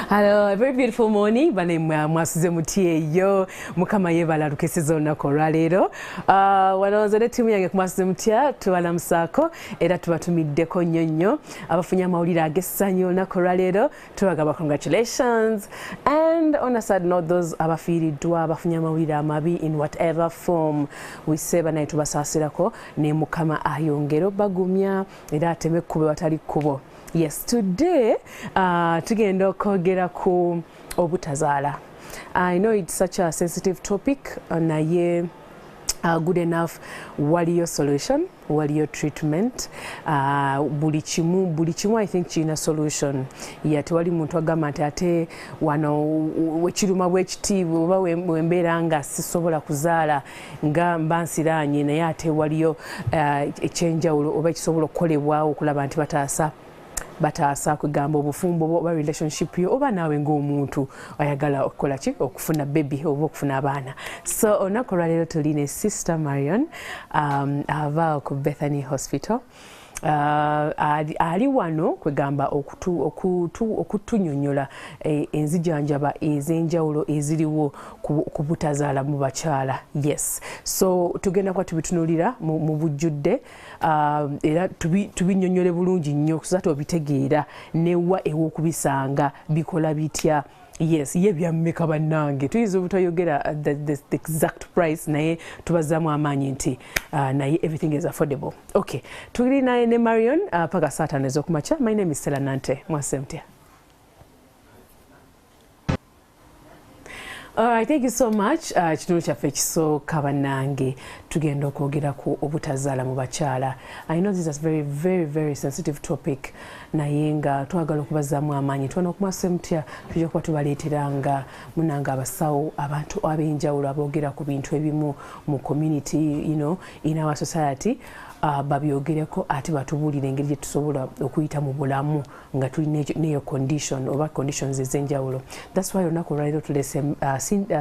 Hello, a very beautiful morning. Bane MWASUZEMUTYA yo mukama yebala lukesiza olunaku olwaleero. Wanoza ne timu yange ku MWASUZEMUTYA tubalamusako era tubatumiddeko nnyo abafunye amawulire ag'essanyu olunaku olwaleero tubagamba congratulations, and on a sad note those abafiiriddwa abafunye amawulire amabi in whatever form we say banaye tubasaasirako ne mukama ayongere obagumya era ateme ekkubo watali kkubo. Yes, today tugenda okwogera ku obutazaala. I know it's such a sensitive topic, naye good enough waliyo solution, waliyo treatment, buli kimu I think kirina solution. Tewali muntu agamba nti ate wano wekiruma bwekiti oba wembeera nga sisobola kuzaala nga mba nsiraanye, naye ate waliyo ekyenjawulo oba ekisobola okukolebwawo okulaba nti bataasa kugamba obufumbo oba relationship yo oba naawe ng'omuntu ayagala okukola ki okufuna baby oba okufuna abaana. So olunaku olwaleero tuline Sister Marion ava ku Bethany Hospital. Ali wano kwegamba okutunyonyola enzijanjaba ez'enjawulo eziriwo ku butazaala mu bakyala. Yes, so tugenda kuba tubitunuulira mu bujjudde era tubinyonyole bulungi nnyo okusobola obitegeera newa ew'okubisanga bikola bitya. Yes, ye byammeka bannange tuyinza obutayogera the exact price naye tubazaamu amaanyi nti naye everything is affordable. Okay, tuli naye ne Marion paka saa 5 ez'okumakya. My name is Stella Nante. MWASUZEMUTYA. Alright, thank you so much. Kitundu kyaffe ekisooka bannange tugenda okwogera ku obutazaala mu bakyala. I know this is a very sensitive topic, naye nga twagala okubazaamu amaanyi twana ku MWASUZEMUTYA tujja kuba tubaleeteranga munanga abasawo abantu ab'enjawulo aboogera ku bintu ebimu mu community, in our society. Babyogereko ate batubuulire engeri gye tusobola okuyita mu bulamu nga tulina neyo condition oba conditions ez'enjawulo. That's why olunaku olwaleero tulese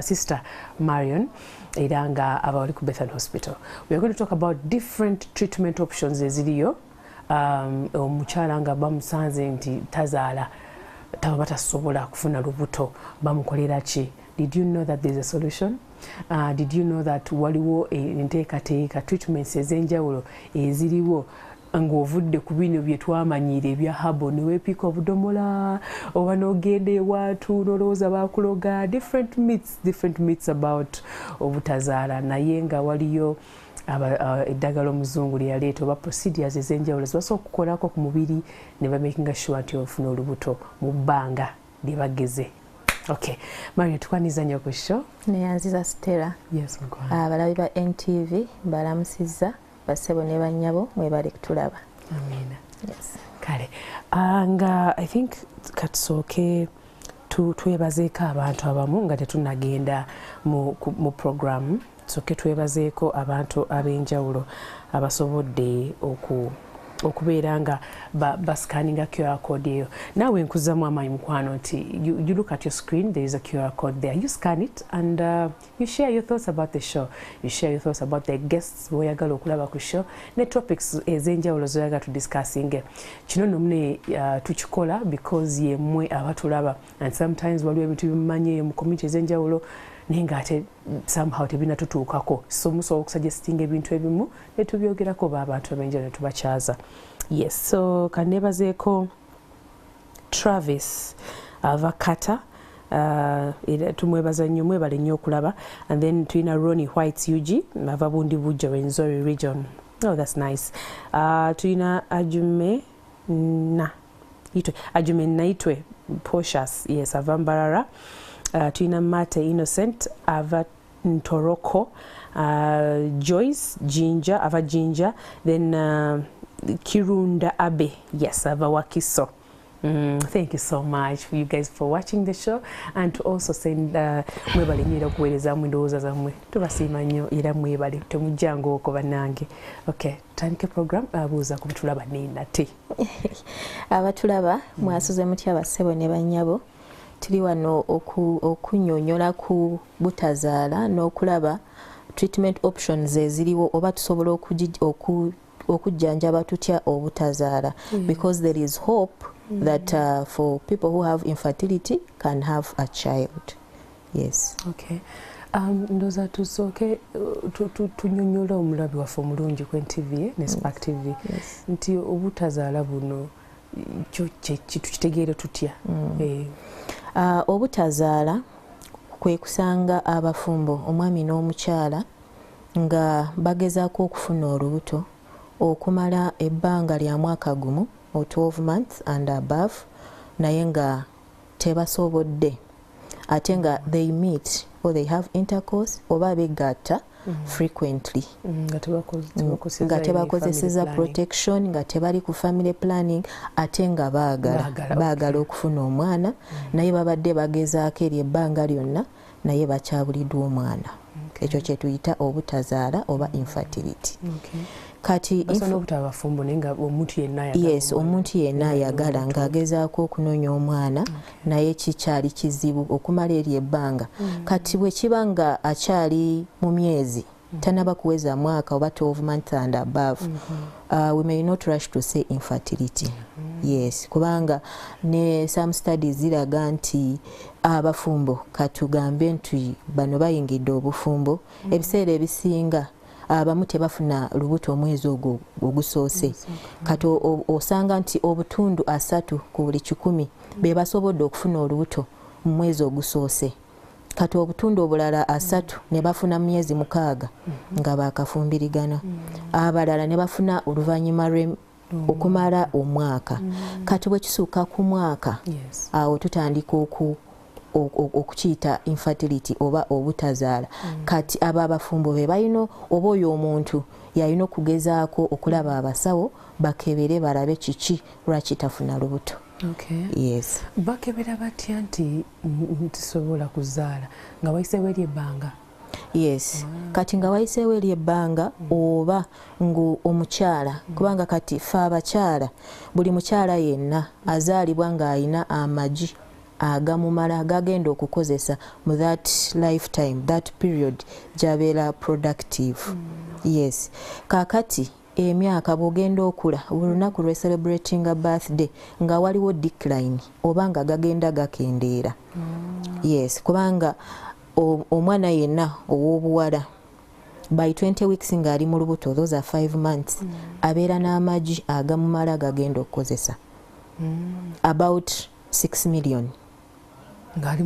Sister Marion era nga abawali ku Bethany Hospital. We are going to talk about different treatment options eziriyo. Omukyala nga bamusanze nti tazaala taba batasobola kufuna lubuto bamukolera ki? Did you know that there's a solution? Did you know that waliwo enteekateeka treatments ez'enjawulo eziriwo ng'ovudde ku bino bye twamanyire ebya habo ne weepiika obudomola oba n'ogenda ewaatu n'olowooza baakuloga different myths about obutazaala, naye nga waliyo eddagala omuzungu lye yaleeta oba procedures ez'enjawulo zibasobola okukolako ku mubiri ne bamakinga sure nti ofuna olubuto mu bbanga lye bageze. Okay, Mario, tukwaniza nnyo ku show. Neyanziza Stella. Yes, abalabi ba NTV balamusizza basebo ne bannyabo mwebali kutulaba. Amina. Yes. Kale, nga I think katusooke twebazeeko abantu abamu nga tetunagenda mu program. Tusooke twebazeeko abantu ab'enjawulo abasobodde okubeera nga bascanninga QR code eyo. Naawe nkuzamu amaanyi mukwano nti you look at your screen, there is a QR code there. You scan it and you share your thoughts about the show. You share your thoughts about the guests boyagala okulaba ku show ne topics ez'enjawulo zoyagala tu discussing. Kino nomune tukikola because ye mmwe abatulaba, and sometimes waliwo ebintu bimanye mu community ez'enjawulo nenga ate somehow tebinatutuukako, so musobola okusuggestinga ebintu ebimu ne tubyogerako abantu abenjawulo ne tubakyaza. Yes, so kanebazeeko Travis Avakata tumwebaza nnyo, mwebale nnyo okulaba. And then tulina Ronnie White UG ava Bundi Bujja Rwenzori region. Oh, that's nice. Tulina Ajume Naitwe Portius, yes, ava Mbarara. Tulina Mate Innocent ava Ntoroko, Joyce Jinja ava Jinja, then Kirunda Abe, yes, ava Wakiso. Thank you so much for you guys for watching the show, and to also send mwebale nnyo okuweereza mu ndowooza zammwe. Tubasiima nnyo era mwebale temujjango oko bannange. Okay, tutandike program. Buuza ku bitulaba nate. Abatulaba MWASUZEMUTYA bassebo ne bannyabo tuli wano okunyonyola ku butazaala n'okulaba treatment options eziriwo oba tusobola okujjanjaba tutya obutazaala, because there is hope that for people who have infertility can have a child. Yes. Okay. Ndoza tusooke tunyonyola omulabi waffe omulungi ku NTV ne Spark TV nti obutazaala buno tukitegeere tutya? Obutazaala kwe kusanga abafumbo omwami n'omukyala nga bagezaako okufuna olubuto okumala ebbanga lya mwaka gumu or 12 months and above naye nga tebasobodde ate nga they meet or they have intercourse oba begatta frequently nga tebakozeseza protection nga tebali ku family planning ate nga baagala okufuna omwana naye babadde bagezaako eri ebbanga lyonna naye bakyabuliddwa omwana. Ekyo kye tuyita obutazaala oba infertility. Kati omuntu yenna ayagala ng'agezaako okunoonya omwana naye kikyali kizibu okumala eri ebbanga. Kati bwe kiba nga akyali mu myezi tanaba kuweza mwaka oba 12 months and above, we may not rush to say infertility. Yes, kubanga ne some studies ziraga nti abafumbo katugambe nti bano bayingidde obufumbo ebiseera ebisinga abamu tebafuna lubuto omwezi ogwo ogusoose. Kati osanga nti obutundu 3 ku buli 100 be basobodde okufuna olubuto mu mwezi ogusoose. Kati obutundu obulala 3 ne bafuna myezi 6 nga bakafumbirigana. Abalala ne bafuna oluvannyuma okumala omwaka. Kati bwe kisuuka ku mwaka awo tutandika okukiyita infertility oba obutazaala. Kati abo abafumbo be balina oba oyo omuntu yalina okugezaako okulaba abasawo bakebere balabe kiki lwaki tafuna lubuto. Yes. Bakebera batya nti ntisobola kuzaala nga wayiseewo eri ebbanga? Yes. Kati nga wayiseewo eri ebbanga oba ngu omukyala kubanga kati fe abakyala buli mukyala yenna azaalibwa ng'alina amagi agamumala gagenda okukozesa mu that lifetime, that period gy'abeera productive. Yes. Kakati emyaka bw'ogenda okula buli lunaku lwe celebrating a birthday nga waliwo decline oba nga gagenda gakendeera. Yes, kubanga omwana yenna ow'obuwala by 20 weeks ng'ali mu lubuto, those are 5 months, abeera n'amagi agamumala gagenda okukozesa about 6 million ng'ali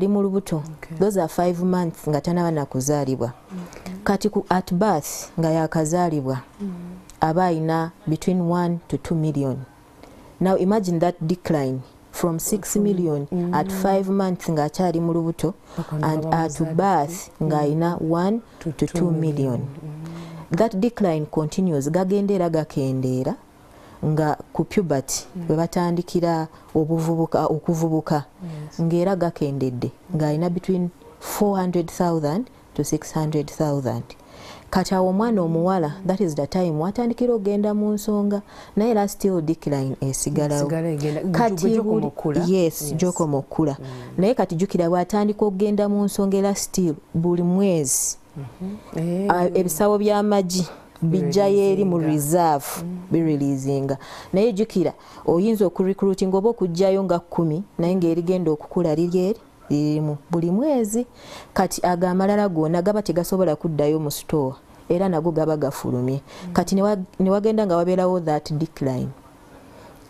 mu lubuto. Those are 5 months nga tanaba na kuzaalibwa. Kati at birth nga yakazaalibwa aba alina between 1 to 2 million. Now imagine that decline from 6 million at 5 months nga akyali mu lubuto and at birth nga alina 1 to 2 million. That decline continues, gagendera gakendeera nga ku puberty bwe batandikira okuvubuka ng'era gakendedde ng'alina between 400,000 to 600,000. Kati awo omwana omuwala, that is the time watandikira ogenda mu nsonga naye era still decline esigalawo. Kati yes, gy'okoma okula. Naye kati jjukira bw'atandika okugenda mu nsonga era still buli mwezi ebisawo by'amagi bijjayo eri mu reserve bireleasinga. Naye jjukira oyinza okurecruiting oba okugjayo nga 10 naye ng'erigenda okukula liri erimu buli mwezi. Kati agamalala gonna gaba tegasobola kuddayo mu store era nago gaba gafulumye. Kati ne wagenda nga wabeerawo that decline.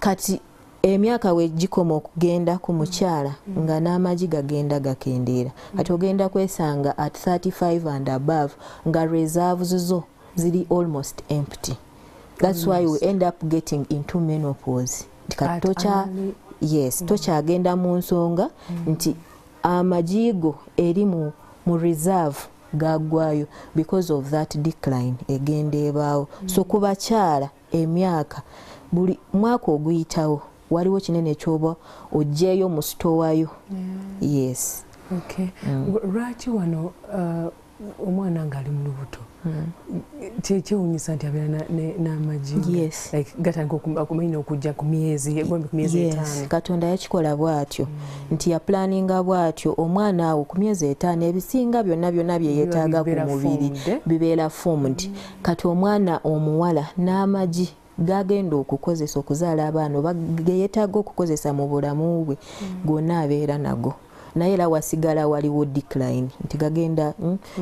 Kati emyaka we gikoma okugenda ku mukyala nga n'amagi gagenda gakendeera. Kati ogenda kwesanga at 35 and above nga reserves zo ziri almost empty. That's why we end up getting into menopause. Tokyagenda mu nsonga nti amajigo eri mu reserve gaggwayo because of that decline egenda ebaawo. So ku bakyala emyaka buli mwaka oguyitawo waliwo kinene kyoba oggyeyo mu stowayo. Yes. Okay. Lwaki wano omwana ng'ali mu lubuto kyewuunyisa nti abeera n'amagi gatandika okumanya okujja ku myezi 5. Katonda yakikola bw'atyo nti yaplaninga bw'atyo omwana awo ku myezi 5 ebisinga byonna bye yeetaaga ku mubiri bibeera formed. Kati omwana omuwala n'amagi gagenda okukozesa okuzaala abaana oba geyetaaga okukozesa mu bulamu bwe gonna abeera nago naye era wasigala waliwo decline nti gagenda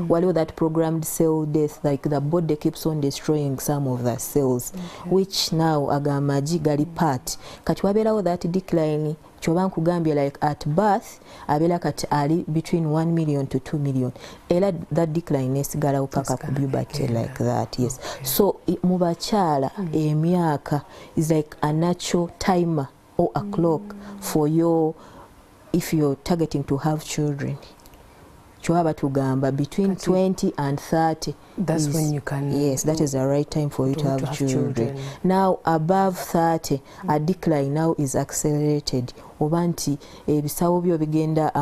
waliwo that programmed cell death like the body keeps on destroying some of the cells which now agamaji gali part kati wabeerawo that decline kyoba nkugambye like at birth abeera kati ali between 1 million to 2 million era that decline esigalawo paka ku puberty like that yes so mu bakyala emyaka is like a natural timer or a clock for your if you're targeting to have children choaba tugamba between 20 and 30 that's when you can yes that is the right time for you to have children. Now above 30 a decline now is accelerated oba nti ebisawo byo bigenda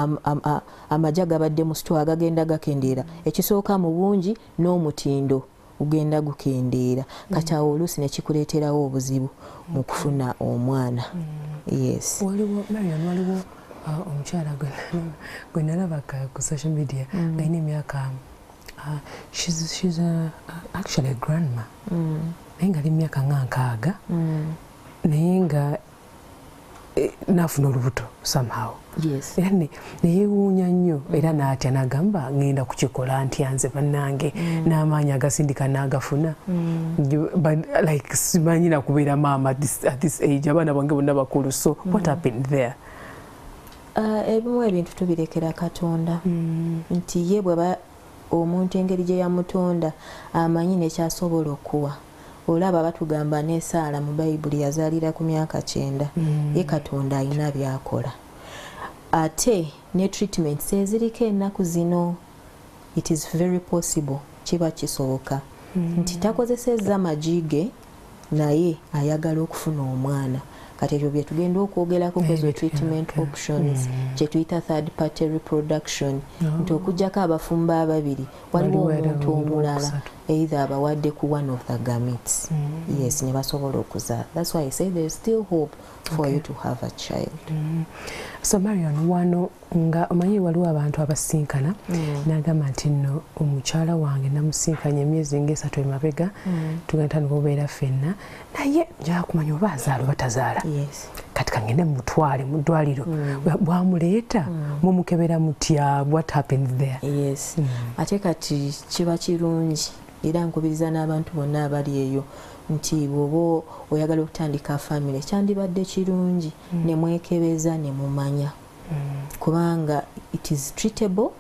amaja gabadde mu store agagenda gakendeera ekisooka mu bungi n'omutindo ugenda gukendeera kati awo oluusi nekikuleeterawo obuzibu mu kufuna omwana yes waliwo Marion waliwo omukyala gwe nalaba ku social media ng'ayina emyaka she's actually a grandma naye ng'ali emyaka nga 6 naye nga nafuna olubuto somehow yes era neyeewuunya nnyo era n'atya n'agamba ngenda kukikola ntya nze bannange n'amaanyi agasindika n'agafuna like simanyi na kubeera maama at this age abaana bange bonna bakulu so what happened there? Ebimu ebintu tubirekera Katonda nti ye bw'aba omuntu engeri gye yamutonda amanyi nekyasobola okuwa olaba batugamba ne Saala mu Bayibuli yazaalira ku myaka 9 ye Katonda alina byakola ate ne treatment eziriko ennaku zino it is very possible kiba kisoboka nti takozesezza amagige naye ayagala okufuna omwana kati ebyo bye tugenda okwogerako kwezo treatment options kye tuyita third party reproduction nti okujjako abafumba ababiri waliwo omuntu omulala either abawadde ku one of the gametes yes ne basobola okuzaala that's why I say there's still hope for you to have a child. So Marion wano nga omanyi waliwo abantu abasinkana n'agamba nti nno omukyala wange namusinkanye emyezi nga 3 emabega tugenda n'okubeera ffenna naye njala kumanya oba azaala oba tazaala kati kangende mutwale mu ddwaliro bwamuleeta mumukebera mutya what happened there? Yes ate kati kiba kirungi era nkubiriza n'abantu bonna abali eyo nti bwoba oyagala okutandika family kyandibadde kirungi ne mwekebeza ne mumanya kubanga it is treatable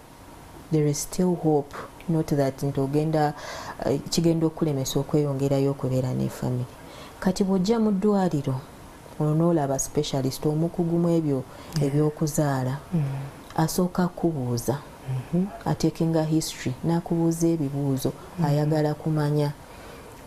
there is still hope not that ntogenda kigenda okulemesa okweyongerayo okubeera ne family kati bw'ojja mu ddwaliro onoolaba specialist omukugu mu ebyo ebyokuzaala asooka kubuuza atekinga history n'akubuuza ebibuuzo ayagala kumanya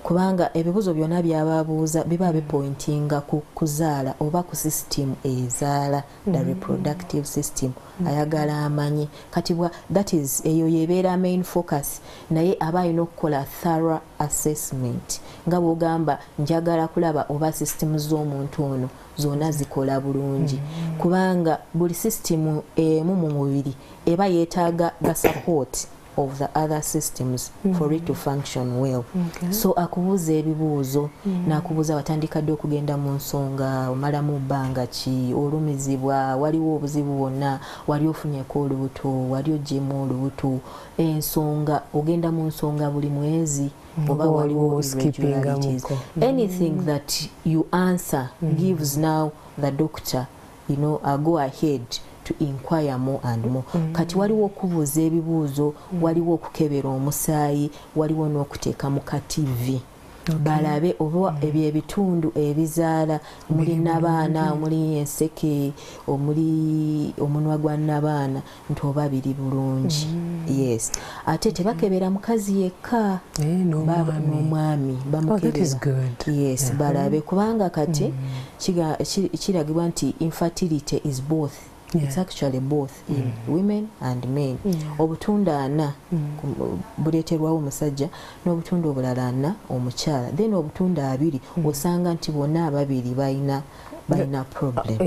kubanga ebibuuzo byonna byababuuza biba bipointinga ku kuzaala oba ku system ezaala the reproductive system ayagala amanye kati that is eyo yebeera main focus naye aba alina okukola thorough assessment nga bw'ogamba njagala kulaba oba system z'omuntu ono zonna zikola bulungi kubanga buli system emu mu mubiri eba yeetaaga ga support of the other systems for it to function well. So akubuuza ebibuuzo n'akubuuza watandika dde okugenda mu nsonga omala mu bbanga ki olumizibwa waliwo obuzibu bwonna wali ofunyeko olubuto wali ogyemu olubuto ensonga ogenda mu nsonga buli mwezi oba waliwo irregularities anything that you answer gives now the doctor a go ahead to inquire more and more kati waliwo okubuuza ebibuuzo waliwo okukebera omusaayi waliwo n'okuteeka mu ka TV balabe oba ebyo ebitundu ebizaala muli nabaana omuli enseke omuli omunwa gwa nabaana nti oba biri bulungi yes ate tebakebera mukazi yekka n'omwami bamukebera yes balabe kubanga kati kiragibwa nti infertility is both. It's actually both in women and men. Obutundu 4 buleeterwawo omusajja n'obutundu obulala 4 omukyala then obutundu 2 osanga nti bonna ababiri balina problem.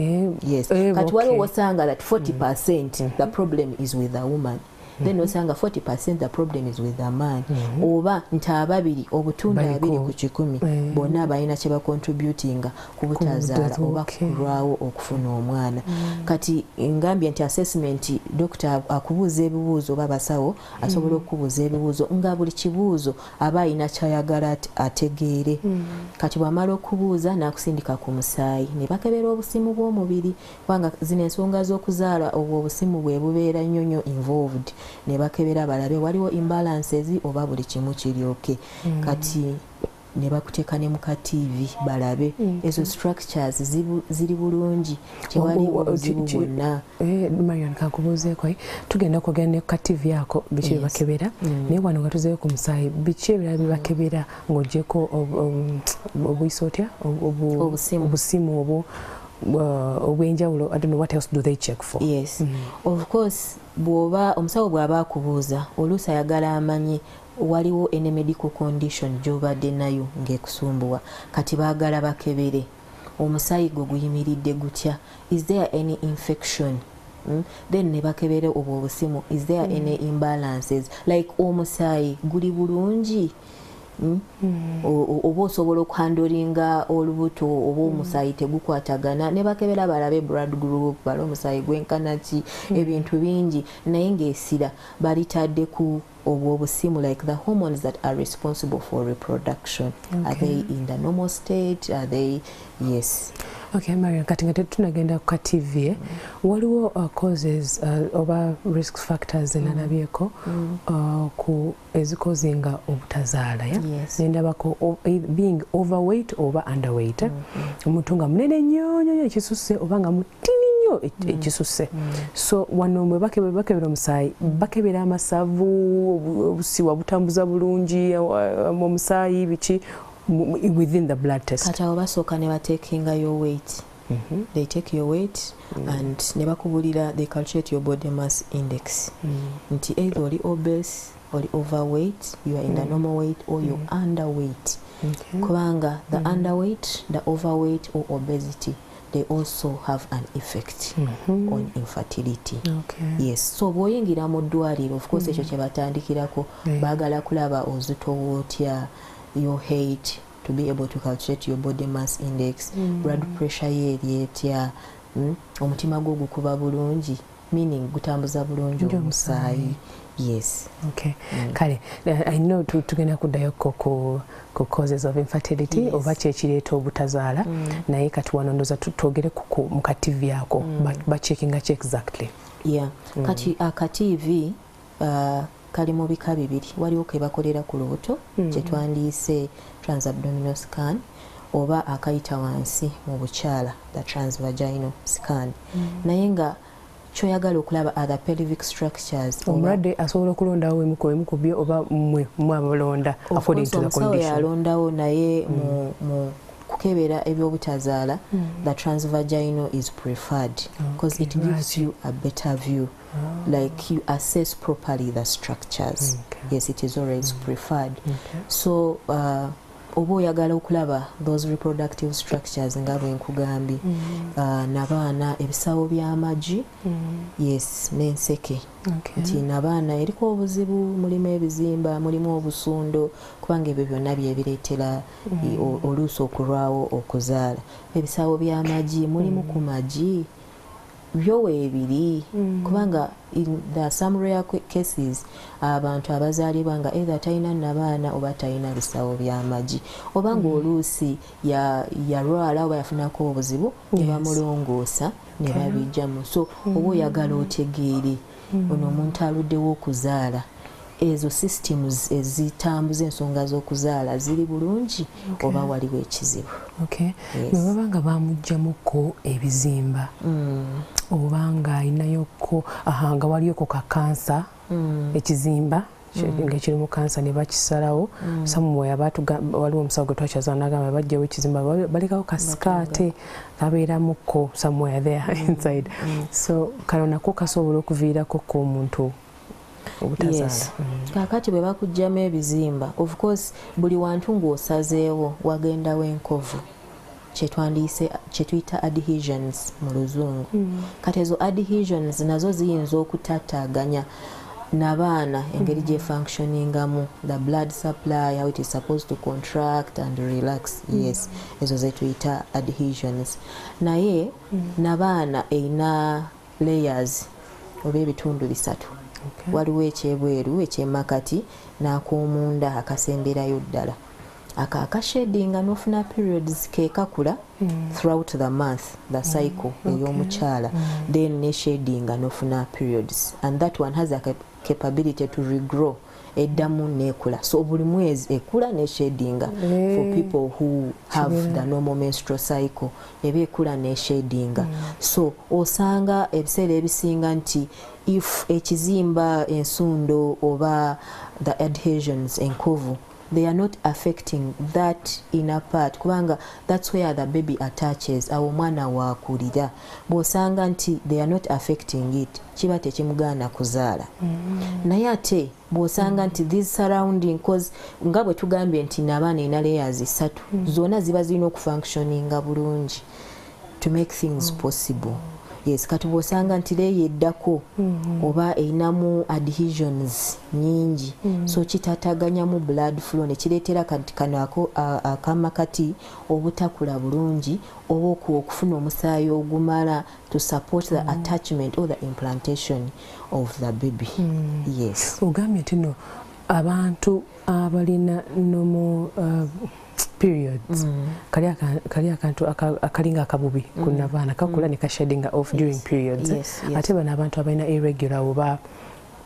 Yes. Kati waliwo osanga that 40% the problem is with the woman then osanga 40% the problem is with the man oba nti ababiri obutunda abiri ku 10 bonna balina kye bacontributinga ku butazaala oba kulwawo okufuna omwana kati ngambye nti assessment doctor akubuuza ebibuuzo oba basawo asobola okubuuza ebibuuzo nga buli kibuuzo aba alina kyayagala ategeere kati bwamala okubuuza n'akusindika ku musaayi ne bakebera obusimu bw'omubiri kubanga zino ensonga z'okuzaala obwo obusimu bwe bubeera nnyo involved ne bakebera balabe waliwo imbalances oba buli kimu kiryoke kati ne bakuteeka ne mu ka TV balabe ezo structures ziri bulungi tewali obuzibu bwonna. Marion kankubuuzeeko tugenda kwogera ne ku ka TV ako biki bye bakebera naye wano nga tuzeeyo ku musaayi biki ebirala bye bakebera ng'oggyeko obuyisa otya obusimu obwo obwenjawulo. I don't know what else do they check for? Yes of course bw'oba omusawo bw'aba akubuuza oluusi ayagala amanye waliwo ene medical condition gy'obadde nayo ng'ekusumbuwa kati baagala bakebere omusaayi gwe guyimiridde gutya, is there any infection? Then ne bakebere obwo obusimu, is there any imbalances like omusaayi guli bulungi oba osobola okuhandolinga olubuto oba omusaayi tegukwatagana ne bakebera balabe blood group bala omusaayi gwenkana ki ebintu bingi naye ng'esira balitadde ku obwo obusimu like the hormones that are responsible for reproduction. Are they in the normal state? Are they? Yes. Okay, Marion, kati nga tunagenda ku TV waliwo causes oba risk factors enalabyeko ku ezikozinga obutazaala nendabako being overweight oba underweight omuntu nga munene nnyo ekisusse oba nga mutini nnyo ekisusse so wano mwe bakebera omusaayi bakebera amasavu obusiwa butambuza bulungi omusaayi biki within the blood test. Kati abo basooka ne batekinga your weight. They take your weight and ne bakubulira they calculate your body mass index. Nti either oli obese or overweight, you are in the normal weight or you're underweight. Kubanga the underweight, the overweight or obesity, they also have an effect on infertility. Yes. So bw'oyingira mu ddwaliro of course ekyo kye batandikirako baagala kulaba ozito wotya your height to be able to calculate your body mass index, blood pressure ye etya, omutima gwo gukuba bulungi, meaning gutambuza bulungi omusaayi. Yes. Okay. Kale, I know tugenda kuddayo ku causes of infertility oba kyekireeta obutazaala naye kati wano ndoza tutogere mu ka TV ako bacheckinga ki exactly? Yeah. Kati aka TV kali mu bika bibiri, waliwo ke bakolera ku lubuto kye twandiise transabdominal scan oba akayita wansi mu bukyala the transvaginal scan naye nga kyoyagala okulaba other pelvic structures. Omulwadde asobola okulondawo emu ku byo oba mwe abalonda according to the condition. Yalondawo naye mu kukebera ebyobutazaala the transvaginal is preferred because it gives you a better view. Like you assess properly the structures. Yes, it is always preferred. So oba oyagala okulaba those reproductive structures nga bwe nkugambye n'abaana ebisawo by'amagi yes n'enseke nti n'abaana eriko obuzibu mulimu ebizimba mulimu obusundo kubanga ebyo byonna byebireetera oluusi okulwawo okuzaala ebisawo by'amagi mulimu ku magi byo weebiri kubanga in the some rare cases abantu abazaalibwa nga either talina n'abaana oba talina bisawo by'amagi oba ng'oluusi yalwala oba yafunako obuzibu ne bamulongoosa ne babijjamu so oba oyagala otegeere ono omuntu aluddewo okuzaala ezo systems ezitambuza ensonga z'okuzaala ziri bulungi oba waliwo ekizibu. Bwe nga bamuggyamukko ebizimba oba nga ayinayokko nga waliyoko ka kansa ekizimba ng'ekiri mu kansa ne bakisalawo somewhere waliwo omusawo gwe twakyazaala n'agamba bajjawo ekizimba balekawo kasikaate kabeeramukko somewhere there inside so kano nako kasobola okuviirako k'omuntu obutazaala. Yes. Kakati bwe bakugyamu ebizimba of course buli wantu ng'osazeewo wagendawo enkovu kye tuyita adhesions mu luzungu kati ezo adhesions nazo ziyinza okutattaaganya n'abaana engeri gye functioningamu, the blood supply, how it is supposed to contract and relax. Yes, ezo ze tuyita adhesions. Naye n'abaana erina layers oba ebitundu bisatu. Waliwo ekyebweru, ekyemakati, n'akoomunda akasemberayo ddala. Akashadinga n'ofuna periods ke kakula throughout the month, the cycle ey'omukyala, then ne shadinga n'ofuna periods, and that one has a capability to regrow eddamu nekula. So buli mwezi ekula ne shadinga for people who have the normal menstrual cycle, eba ekula ne shadinga. So osanga ebiseera ebisinga nti if ekizimba, ensundo oba the adhesions, enkovu, they are not affecting that inner part, kubanga that's where the baby attaches, awo mwana wakulira. Bwosanga nti they are not affecting it, kiba tekimugaana kuzaala. Naye ate bwosanga nti this surrounding, cause nga bwe tugambye nti n'abaana ina layers 3, zonna ziba zirina okufunctioninga bulungi to make things possible. Yes, kati bwosanga nti leeyo eddako oba erinamu adhesions nyingi, so kitataganyamu blood flow, ne kireetera kati kano akamakati obutakula bulungi oba okufuna omusaayi ogumala to support the attachment or the implantation of the baby. Yes. Ogambye nti no abantu abalina normal periods kali akantu akalinga akabubi kuna baana kakula ne kashadinga off during periods. Ate bana abantu abalina irregular oba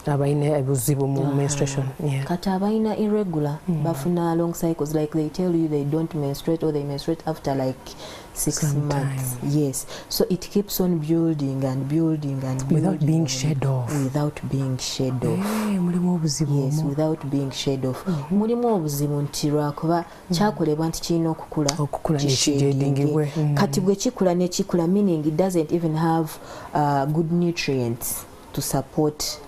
abalina ebuzibu mu menstruation. Kati abalina irregular bafuna long cycles, like they tell you they don't menstruate or they menstruate after like 6 months. Yes, so it keeps on building and building and building without being shed off. Without being shed off. Mulimu obuzibu. Yes, without being shed off. Mulimu obuzibu nti lwakuba kyakolebwa nti kirina okukula nekijjedingibwe. Kati bwe kikula nekikula, meaning it doesn't even have good nutrients to support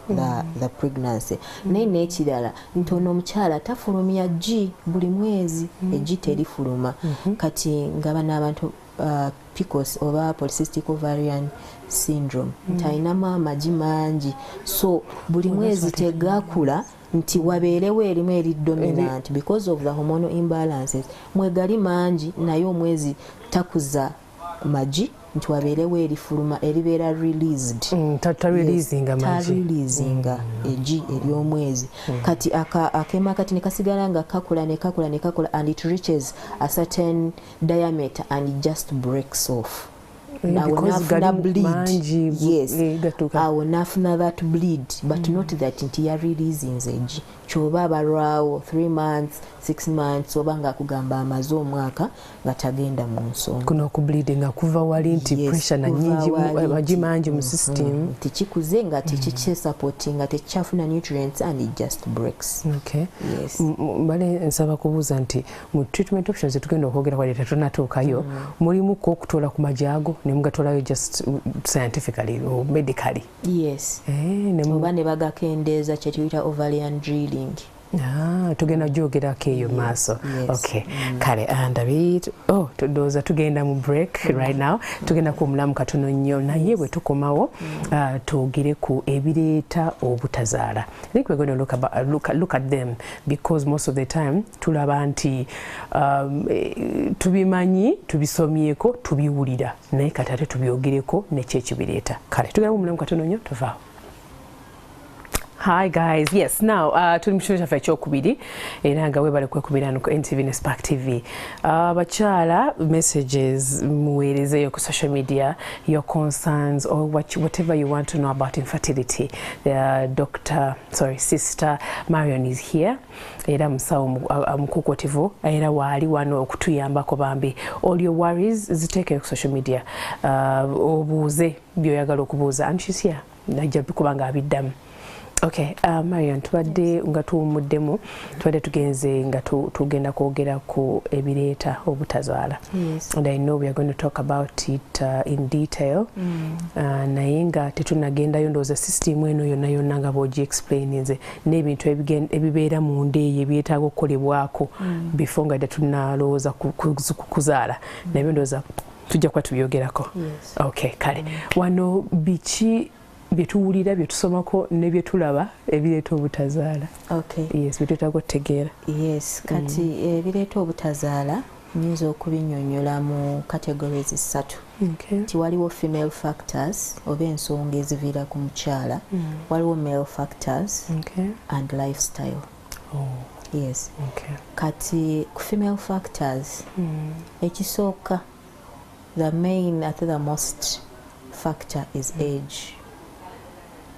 the pregnancy. Naye n'ekirala nti ono omukyala tafulumya G buli mwezi, G terifuluma. Kati nga bana abantu PCOS oba polycystic ovarian syndrome nti ayinamu amagi mangi, so buli mwezi tegakula nti wabeerewo erimu eri dominant because of the hormonal imbalances. Mwegali mangi naye omwezi takuza magi nti wabeerewo erifuluma eribeera released. Tareleasinga egi ery'omwezi. Kati akemakati ne kasigala nga kakula ne kakula and it reaches a certain diameter and it just breaks off. Nafuna bleed. Yes, awo nafuna that bleed, but not that nti ya releasing egi. Kyoba abalwawo 3 months 6 months oba nga kugamba amaze omwaka nga tagenda mu nsonga. Kuno okubleedinga kuva wali nti pressure na nyingi amagi mangi mu system. Tikikuze nga tikikye supporting nga tekyafuna nutrients and it just breaks. Okay. Yes. Bale nsaba kubuuza nti mu treatment options tugenda okwogera kwa leta tunatuukayo mulimu ko okutola ku majago ne mugatolayo just scientifically or medically. Yes. Oba ne bagakendeeza kye tuyita ovarian drilling. Tugenda gyogerako eyo maaso. Okay. Kale andabit tudoza tugenda mu break right now. Tugenda kumulamu katono nnyo naye bwe tukomawo tugire ku ebireeta obutazaala. I think we're going to look at them because most of the time tulaba nti tubimanyi tubisomyeko tubiwulira naye kati ate tubyogereko nekyekibireeta. Kale tugenda kumulamu katono nnyo tuvaawo. Hi guys, yes, now tuli mshuru chaffe ekyokubiri era nga webale kwekubirana ku NTV ne Spark TV. Bakyala messages muweerezeyo ku social media your concerns or whatever you want to know about infertility. Sister Marion is here. Era musawo mukukotivo era wali wano okutuyambako bambi. All your worries ziteeke ku social media. Obuuze byoyagala okubuuza and she's here. Najja kubanga abiddamu. Okay, Marion, tubadde nga tuwumuddemu tubadde tugenze nga tugenda kwogera ku ebireeta obutazaala. Yes. And I know we are going to talk about it in detail. Naye nga tetunagendayo ndowooza system eno yonna yonna nga bw'ogi-explaininze n'ebintu ebibeera mu nda eyo ebyetaaga okukolebwako before nga tetunalowooza kuzaala. Nabyo ndowooza tujja kuba tubyogerako. Yes. Okay, kale. Wano biki byetuwulira byetusomako ne byetulaba ebireeta obutazaala. Okay. Yes, bitwetaaga okutegeera. Yes, kati ebireeta obutazaala nyinza okubinnyonnyola mu categories 3. Okay. Nti waliwo female factors oba ensonga eziviira ku mukyala, waliwo male factors and lifestyle. Yes. Okay. Kati ku female factors ekisooka, the main ate the most factor is age.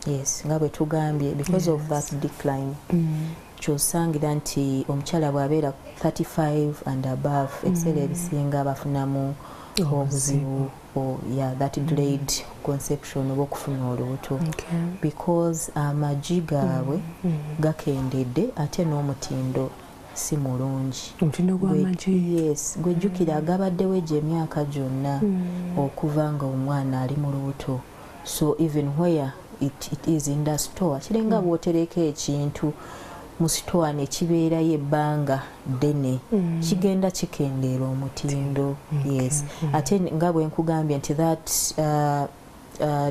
Yes, nga bwe tugambye because of that decline. Kyosangira nti omukyala bw'abeera 35 and above ebiseera ebisinga bafunamu obuzibu that delayed conception oba okufuna olubuto because amagi gaabwe gakendedde ate n'omutindo si mulungi. Omutindo gw'amagi? Yes, gwejjukira agabaddewo egyo emyaka gyonna okuva nga omwana ali mu lubuto. So even where it is in the store, kirenga bw'otereka ekintu mu store ne kibeerayo ebbanga ddene kigenda kikendeera omutindo. Yes. Ate nga bwe nkugambye nti that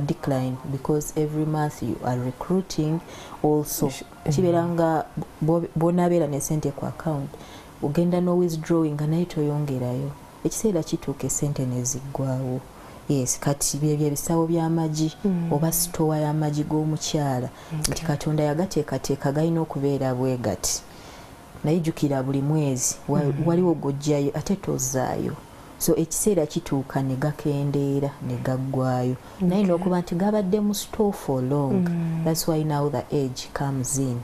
decline because every month you are recruiting also kibeera nga bw'onaabeera ne sente ku account ogenda no withdrawing nga naye toyongerayo, ekiseera kituuka esente ne ziggwawo. Yes, kati byebyo ebisawo by'amagi oba sitowa y'amagi g'omukyala nti Katonda yagateekateeka galina okubeera bwe gati. Naye jjukira buli mwezi waliwo gojjayo ate tozaayo. So ekiseera kituuka ne gakendeera ne gaggwayo. Naye n'okuba nti gabadde mu store for long. That's why now the age comes in.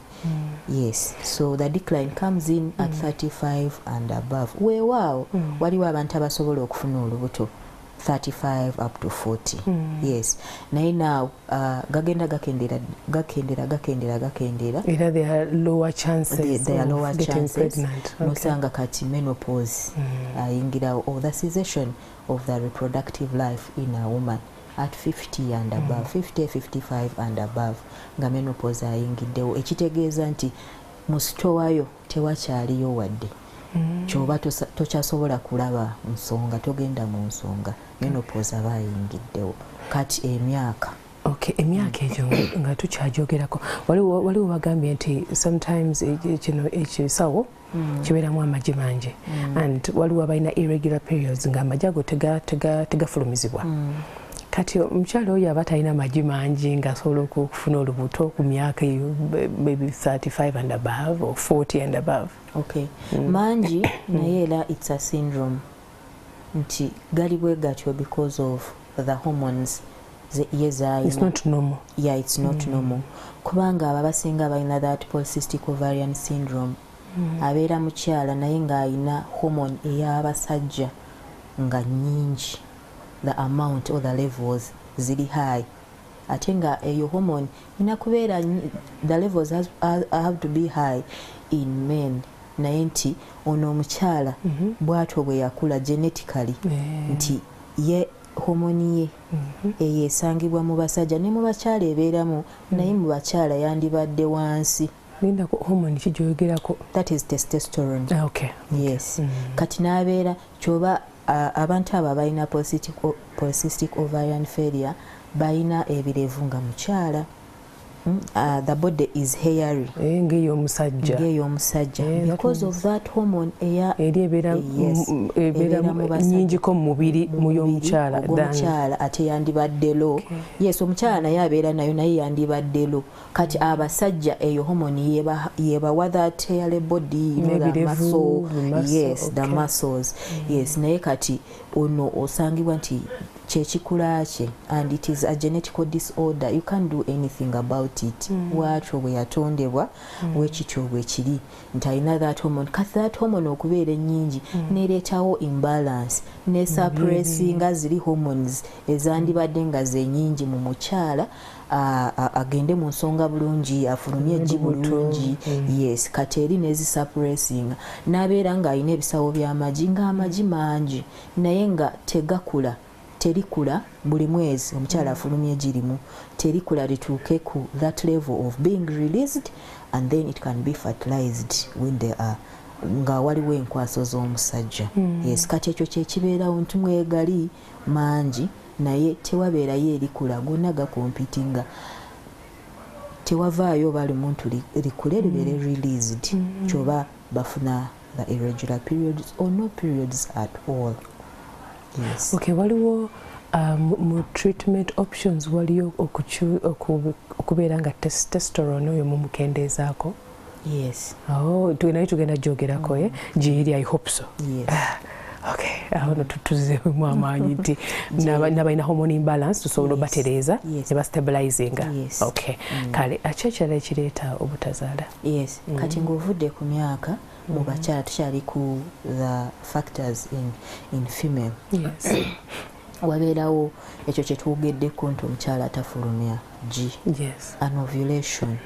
Yes, so the decline comes in at 35 and above. Weewaawo waliwo abantu abasobola okufuna olubuto 35 up to 40. Yes. Naye now gagenda gakendera. Either there are lower chances of getting pregnant. Nosanga kati menopause ayingira or the cessation of the reproductive life in a woman at 50 and above, 50, 55 and above nga menopause ayingiddewo, ekitegeeza nti mu sitowayo tewakyaliyo wadde kyoba tokyasobola kulaba nsonga, togenda mu nsonga, menopause aba ayingiddewo. Kati emyaka emyaka egyo nga tukyagyogerako waliwo bagambye nti sometimes kino ekisawo kibeeramu amagi mangi and waliwo abalina irregular periods nga amagi ago tegafulumizibwa. Kati omukyala oyo aba talina amagi mangi ng'asobola okufuna olubuto ku myaka eyo maybe 35 and above or 40 and above. Okay. Mangi naye era it's a syndrome nti gali bwe gatyo because of the hormones It's not normal. Yeah, it's not normal. Kubanga abasinga balina that polycystic ovarian syndrome abeera mukyala naye ng'alina hormone ey'abasajja nga nyingi, the amount or the levels ziri high. Ate nga eyo hormone ina kubeera the levels have to be high in men. Naye nti ono omukyala bw'atyo bwe yakula genetically nti ye hormone ye eyesangibwa mu basajja ne mu bakyala ebeeramu naye mu bakyala yandibadde wansi. Linda ko hormone kijogerako. That is testosterone. Okay. Yes. Kati n'abeera kyoba abantu abo balina polycystic ovarian failure balina ebirevu nga mukyala. The body is hairy. Ngeyo omusajja. Because of that hormone ebeera nyingi ko mu mubiri mu y'omukyala omukyala ate yandibadde low. Yes, omukyala naye abeera nayo naye yandibadde low. Kati abasajja eyo hormone yebawa that hairy body, the muscle. Yes, the muscles. Yes, naye kati ono osangibwa nti kyekikula kye and it is a genetical disorder. You can't do anything about it. Bwatyo bwe yatondebwa bwekityo bwe kiri nti alina that hormone. Kati that hormone okubeera ennyingi neereetawo imbalance ne suppressinga ziri hormones ezandibadde nga zenyingi mu mukyala agende mu nsonga bulungi afulumye eggi bulungi. Yes, kati eri nezisuppressinga n'abeera ng'alina ebisawo by'amagi ng'amagi mangi naye nga tegakula. Terikula buli mwezi omukyala afulumye girimu terikula lituuke ku that level of being released and then it can be fertilized when they are nga waliwo enkwaso z'omusajja. Yes, kati ekyo kyekibeerawo nti mwegali mangi naye tewabeerayo erikula gonna gakompitinga tewavaayo bali muntu likule libere released kyoba bafuna the irregular periods or no periods at all. Yes. Okay, waliwo mu treatment options waliyo okubeera nga testosterone oyo mumukendeezaako? Yes. Oh, naye tugenda gyogerako gyeri, I hope so. Yes. Okay, aho tuzeemu amaanyi nti nabalina hormone imbalance tusobola obatereeza ne bastabilizinga. Okay, kale akyekirala ekireeta obutazaala? Yes, kati ng'ovudde ku myaka mu bakyala tukyali ku the factors in female. Yes. Wabeerawo ekyo kye twogeddeko nti omukyala atafulumya G. Yes. Anovulation.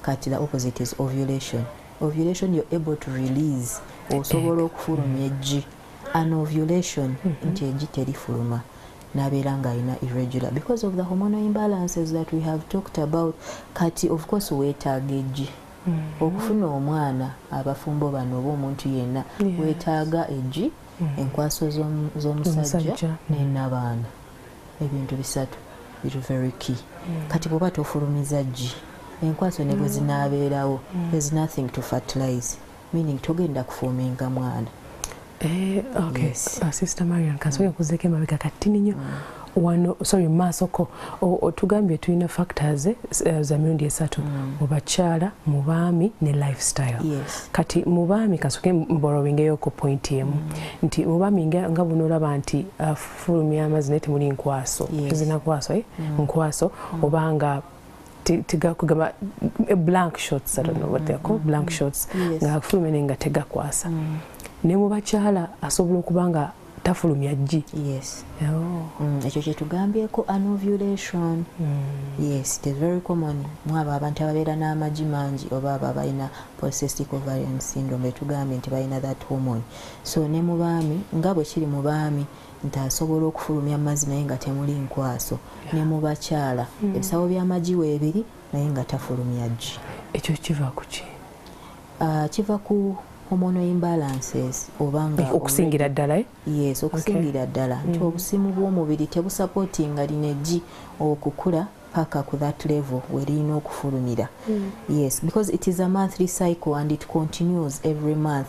Kati the opposite is ovulation. Ovulation you're able to release osobola okufulumya eggi. Anovulation nti eggi terifuluma nabeera nga alina irregular because of the hormonal imbalances that we have talked about. Kati of course weetaaga eggi okufuna omwana. Abafumbo bano oba omuntu yenna weetaaga eggi, enkwaso z'omusajja n'abaana. Ebintu bisatu biri very key. Kati bw'oba tofulumiza eggi, enkwaso ne bwe zinaabeerawo, there's nothing to fertilize, meaning togenda kufuuminga mwana. Okay. Yes. Sister Marian, kansobola okuzeeko emabega kati nnyo wano, sorry, maasoko otugambye tulina factors za mirundi esatu mu bakyala, mu baami ne lifestyle. Yes. Kati mu baami kasoke mborowingeyo ku point emu nti mu baami nga buno olaba nti fulumya amazzi naye temuli nkwaso. Tuzina nkwaso nkwaso obanga kugamba blank shots, I don't know what they're called, blank shots, nga fulumya nga tegakwasa. Ne mu bakyala asobola okuba nga tafulumya eggi. Yes. Ekyo kye tugambyeko anovulation. Yes, it is very common. Mwaba abantu ababeera n'amagi mangi oba abo abalina polycystic ovarian syndrome betugambye nti balina that hormone. So ne mu baami nga bwe kiri mu baami nti asobola okufulumya amazzi naye nga temuli nkwaso. Ne mu bakyala ebisawo by'amagi weebiri naye nga tafulumya eggi. Ekyo kiva ku ki? Kiva ku hormonal imbalances obanga okusingira ddala. Yes, okusingira ddala nti obusimu bw'omubiri tebusupportinga lino eggi okukula paka ku that level where lirina okufulumira. Yes, because it is a monthly cycle and it continues every month,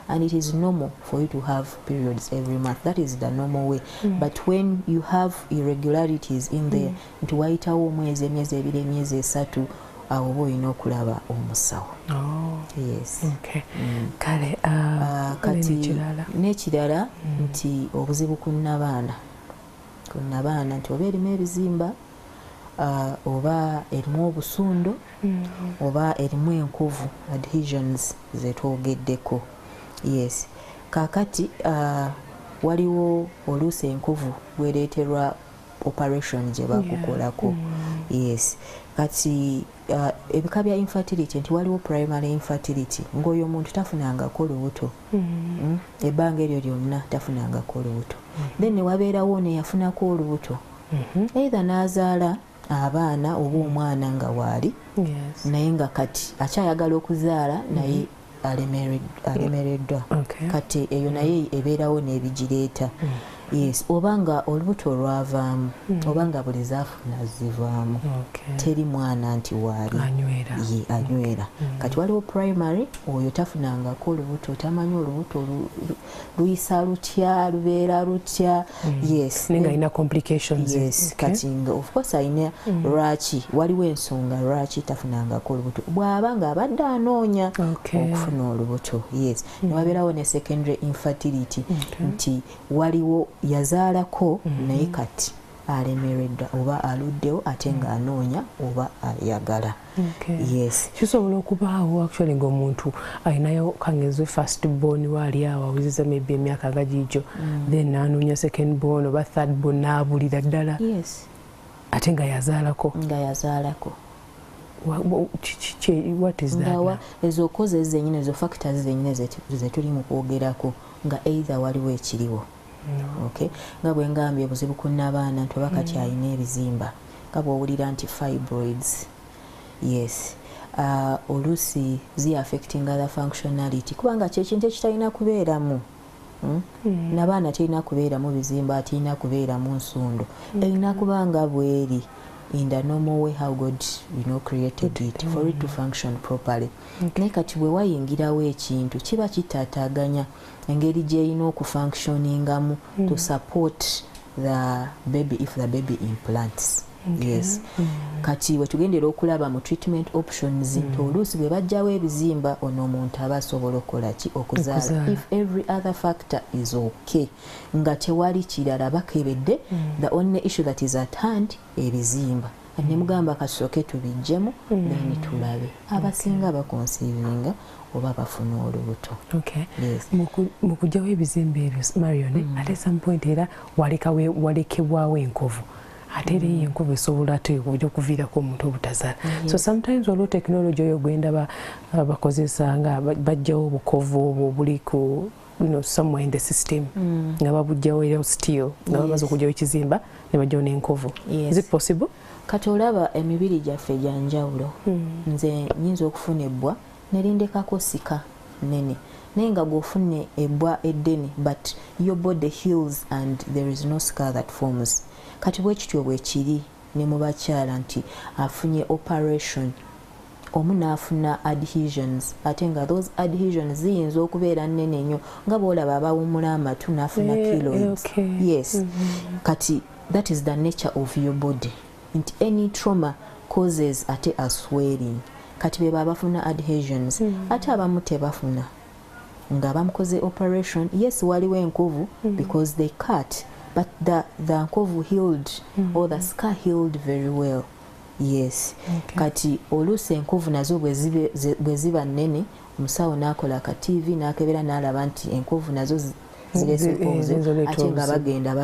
and it is normal for you to have periods every month. That is the normal way. But when you have irregularities in there, nti wayitawo omwezi, emyezi ebiri, emyezi esatu, awo oba olina okulaba omusawo. Yes. Okay. Kale kati n'ekirala nti obuzibu ku nnabaana nti oba erimu ebizimba oba erimu obusundo oba erimu enkovu, adhesions zetwogeddeko. Yes. Kakati waliwo oluusi enkovu bwereeterwa operation gye bakukolako. Yes. Kati ebika bya infertility nti waliwo primary infertility ng'oyo omuntu tafunangako lubuto. Ebbanga eryo lyonna tafunangako lubuto. Then ne wabeerawo neyafunako olubuto. Either n'azaala abaana oba omwana nga waali naye nga kati akyayagala okuzaala naye alemereddwa. Kati eyo naye ebeerawo n'ebigireeta. Yes, obanga olubuto lwavaamu obanga buli zaafuna zivaamu teri mwana nti waali anywera. Kati waliwo primary oyo tafunangako olubuto, tamanyi olubuto luyisa lutya, lubeera lutya. Yes, nenga alina complications. Yes. Kati of course alina lwaki, waliwo ensonga lwaki tafunangako olubuto bw'aba nga abadde anoonya okufuna olubuto. Yes. Newabeerawo ne secondary infertility nti waliwo yazaalako naye kati alemereddwa oba aluddewo ate nga anoonya oba ayagala. Yes. Kisobola okubaawo actually ng'omuntu alinayo kangezwe first born waali awo awuziza maybe emyaka nga gijo then anoonya second born oba third born n'abulira ddala. Yes. Ate nga yazaalako. What is that? Ezo koze zennyini, ezo factors zennyini zetuli mu kwogerako nga either waliwo ekiriwo. Okay. Nga bwe ngambye obuzibu ku nnabaana nti oba kati alina ebizimba nga bw'owulira nti fibroids. Yes. Oluusi zi-affecting other functionality kubanga kyekintu ekitalina kubeeramu. N'abaana terina kubeeramu bizimba, terina kubeeramu nsundo. Erina kubanga bweri in the normal way how God created it for it to function properly. Naye kati bwe wayingirawo ekintu kiba kitaataaganya engeri gy'erina okufunctioningamu to support the baby if the baby implants. Yes. Kati wetugendera okulaba mu treatment options nti oluusi bwe bajjawo ebizimba ono omuntu aba asobola okukola ki okuzaala if every other factor is okay nga tewali kirala bakebedde the only issue that is at hand ebizimba ne mugamba kasooke tubijjemu then tulabe abasinga bakonsivinga oba bafuna olubuto. Mu kujjawo ebizimba ebyo Marion at some point era walekebwawo enkovu ate era enkovu esobola ate okuviirako omuntu obutazaala. So sometimes waliwo technology oyo gwenda bakozesa nga bajjawo obukovu obwo buli ku somewhere in the system nga babujjawo era still nga bamaze okujjawo ekizimba ne bajjawo n'enkovu. Is it possible? Kati olaba emibiri gyaffe gya njawulo. Nze nyinza okufuna ebbwa nerindekako sika nene naye nga gw'ofune ebbwa eddene but your body heals and there is no scar that forms. Kati bwe kityo bwe kiri ne mu bakyala nti afunye operation omu n'afuna adhesions ate nga those adhesions ziyinza okubeera nnene nnyo nga bw'olaba abawumula amatu n'afuna keloids. Yes. Kati that is the nature of your body. Nti any trauma causes ate a swelling. Kati beba abafuna adhesions ate abamu tebafuna nga bamukoze operation. Yes, waliwo enkovu because they cut but the nkovu healed or the scar healed very well. Yes. Kati oluusi enkovu nazo bwe ziba nnene omusawo n'akola ka TV n'akebera n'alaba nti enkovu nazo ate nga bagenda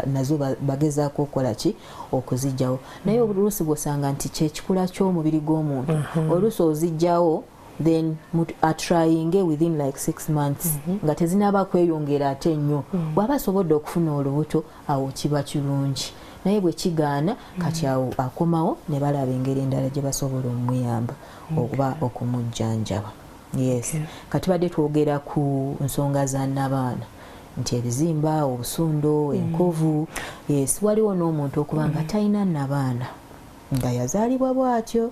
nazo bagezaako okukola ki okuzijjawo. Naye oluusi bw'osanga nti kyekikula ky'omubiri gw'omuntu oluusi ozijjawo then atryinge within like 6 months nga tezinaba kweyongera ate nnyo bw'aba asobodde okufuna olubuto awo kiba kirungi. Naye bwe kigaana kati awo akomawo ne balaba engeri endala gye basobola omuyamba oba okumujjanjaba. Yes. Kati badde twogera ku nsonga za nnabaana nti ebizimba obusundo enkovu. Yes, waliwo n'omuntu okuba nga talina nnabaana nga yazaalibwa bw'atyo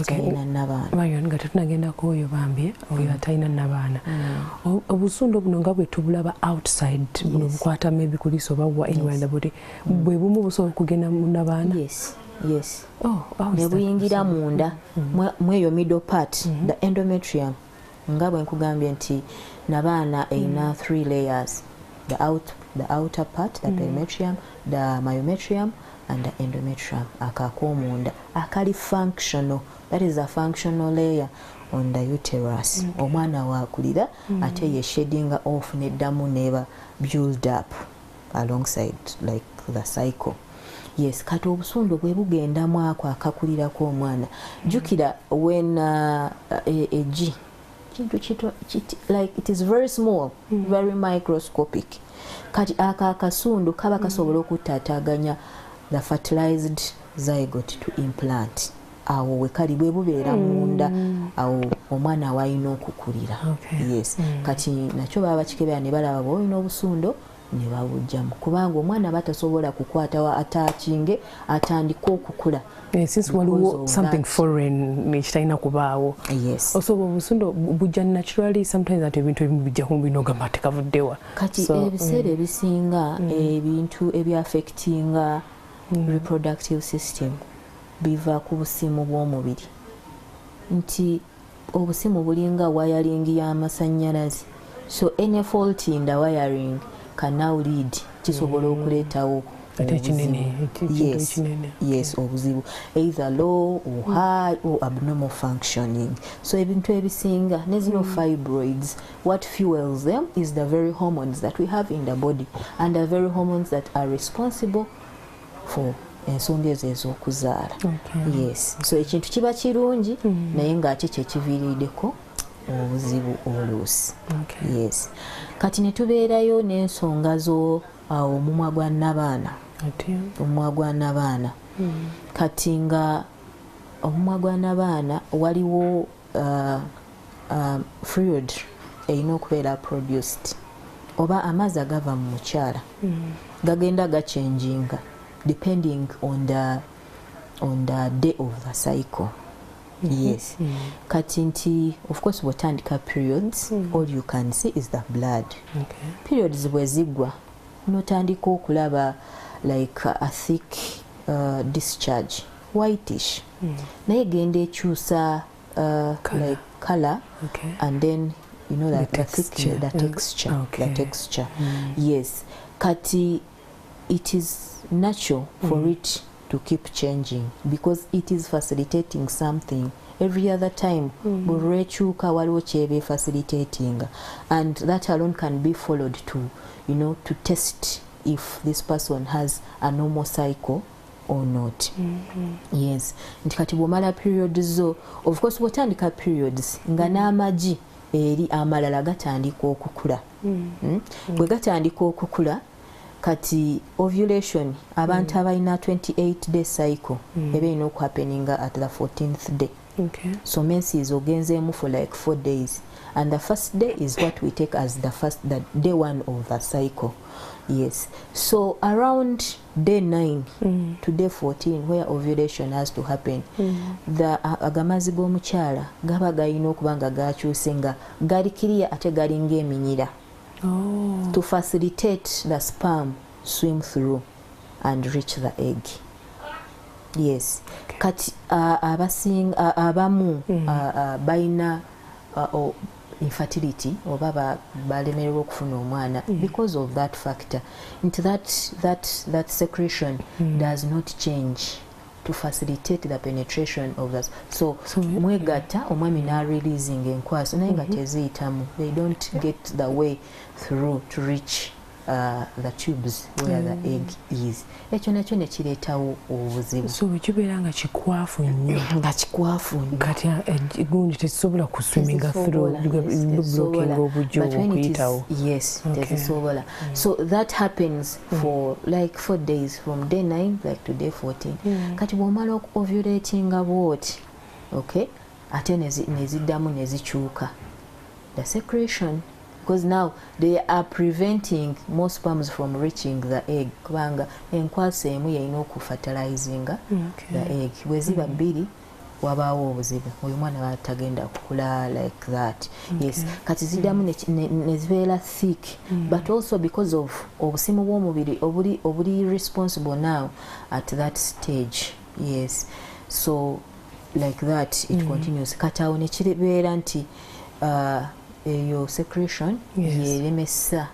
talina nnabaana. Marion nga tetunagendako oyo bambye oyo atalina nnabaana. Obusundo buno nga bwe tubulaba outside buno bukwata maybe ku liiso oba wa anywhere in the body bwe bumu busobola okugenda mu nnabaana? Yes. Ne buyingira munda mu eyo middle part the endometrium nga bwe nkugambye nti nnabaana erina 3 layers. The outer part, the perimetrium, the myometrium, and the endometrium. Akakomunda. Akali functional. That is a functional layer on the uterus. Omwana wakulira ate ye shedding off neddamu neba build up alongside like the cycle. Yes, kati obusundo bwe bugendamu ako akakulirako omwana. Jukira when like it is very small, very microscopic. Kati akasundu kaba kasobola okutaataaganya the fertilized zygote to implant. Awo we kali bwe bubeera munda awo omwana wayina okukulira. Yes. Kati nakyo baba bakikebera ne balaba bw'olina obusundo ne babujjamu kubanga omwana batasobola kukwatawa ataakinge atandika okukula. Since waliwo something foreign nekitalina kubaawo. Yes. Osobola obusundo bujja naturally sometimes ate ebintu ebimu bijja ku binogamba tekavuddewa. Kati ebiseera ebisinga ebintu ebyaffectinga reproductive system biva ku busimu bw'omubiri. Nti obusimu bulinga wiring y'amasannyalaze. So any fault in the wiring can now lead kisobola okuleetawo yes obuzibu either low or high or abnormal functioning. So ebintu ebisinga ne zino fibroids what fuels them is the very hormones that we have in the body and the very hormones that are responsible for ensonga ezo ez'okuzaala. Yes. So ekintu kiba kirungi naye ng'ate kyekiviiriddeko obuzibu oluusi. Yes. Kati ne tubeerayo n'ensonga zo omumwa gwa nnabaana. Omumwa gwa nnabaana. Kati nga omumwa gwa nnabaana waliwo fluid erina okubeera produced oba amazzi agava mu mukyala gagenda gachanginga depending on on the day of the cycle. Yes. Kati nti of course bw'otandika periods all you can see is the blood. Periods bwe zigwa n'otandika okulaba like a thick discharge, whitish. Naye genda ekyusa like color and then you know that the texture. Yes. Kati it is natural for it to keep changing because it is facilitating something every other time. Burechuka waliwo kyebe facilitating, and that alone can be followed to, you know, to test if this person has a normal cycle or not. Yes. Nti kati bw'omala periods zo, of course bw'otandika periods nga n'amagi eri amalala gatandika okukula. Bwe gatandika okukula kati ovulation abantu abalina 28 day cycle eba erina okuhappeninga at the 14th day. So menses ogenzeemu for like 4 days, and the first day is what we take as the day 1 of the cycle. Yes. So around day 9 to day 14 where ovulation has to happen, the agamazi g'omukyala gaba galina okuba nga gakyuse nga gali kiriya ate galinga eminyira. To facilitate the sperm swim through and reach the egg. Yes. Kati abamu balina infertility oba balemererwa okufuna omwana because of that factor. Into that secretion does not change to facilitate the penetration of that. So mwegatta omwami na releasing enkwaso naye nga teziyitamu. They don't get the way through to reach the tubes where the egg is. Ekyo nakyo ne kireetawo obuzibu. So kibeera nga kikwafu nnyo. Nga kikwafu nnyo. Kati egundi tezisobola kuswiminga through blocking obujjo okuyitawo. Yes, tezisobola. So that happens for like 4 days from day 9 like to day 14. Kati bw'omala ovulatinga bw'oti, okay, ate neziddamu nezikyuka. The secretion, because now they are preventing most sperms from reaching the egg kubanga enkwaso emu yalina okufertilizinga the egg. Bweziba bbiri wabaawo obuzibu, oyo mwana batagenda kukula like that. Yes. Kati ziddamu nezibeera thick, but also because of obusimu bw'omubiri obuli responsible now at that stage. Yes. So like that it continues. Kati awo ne kibeera nti your secretion yeremesa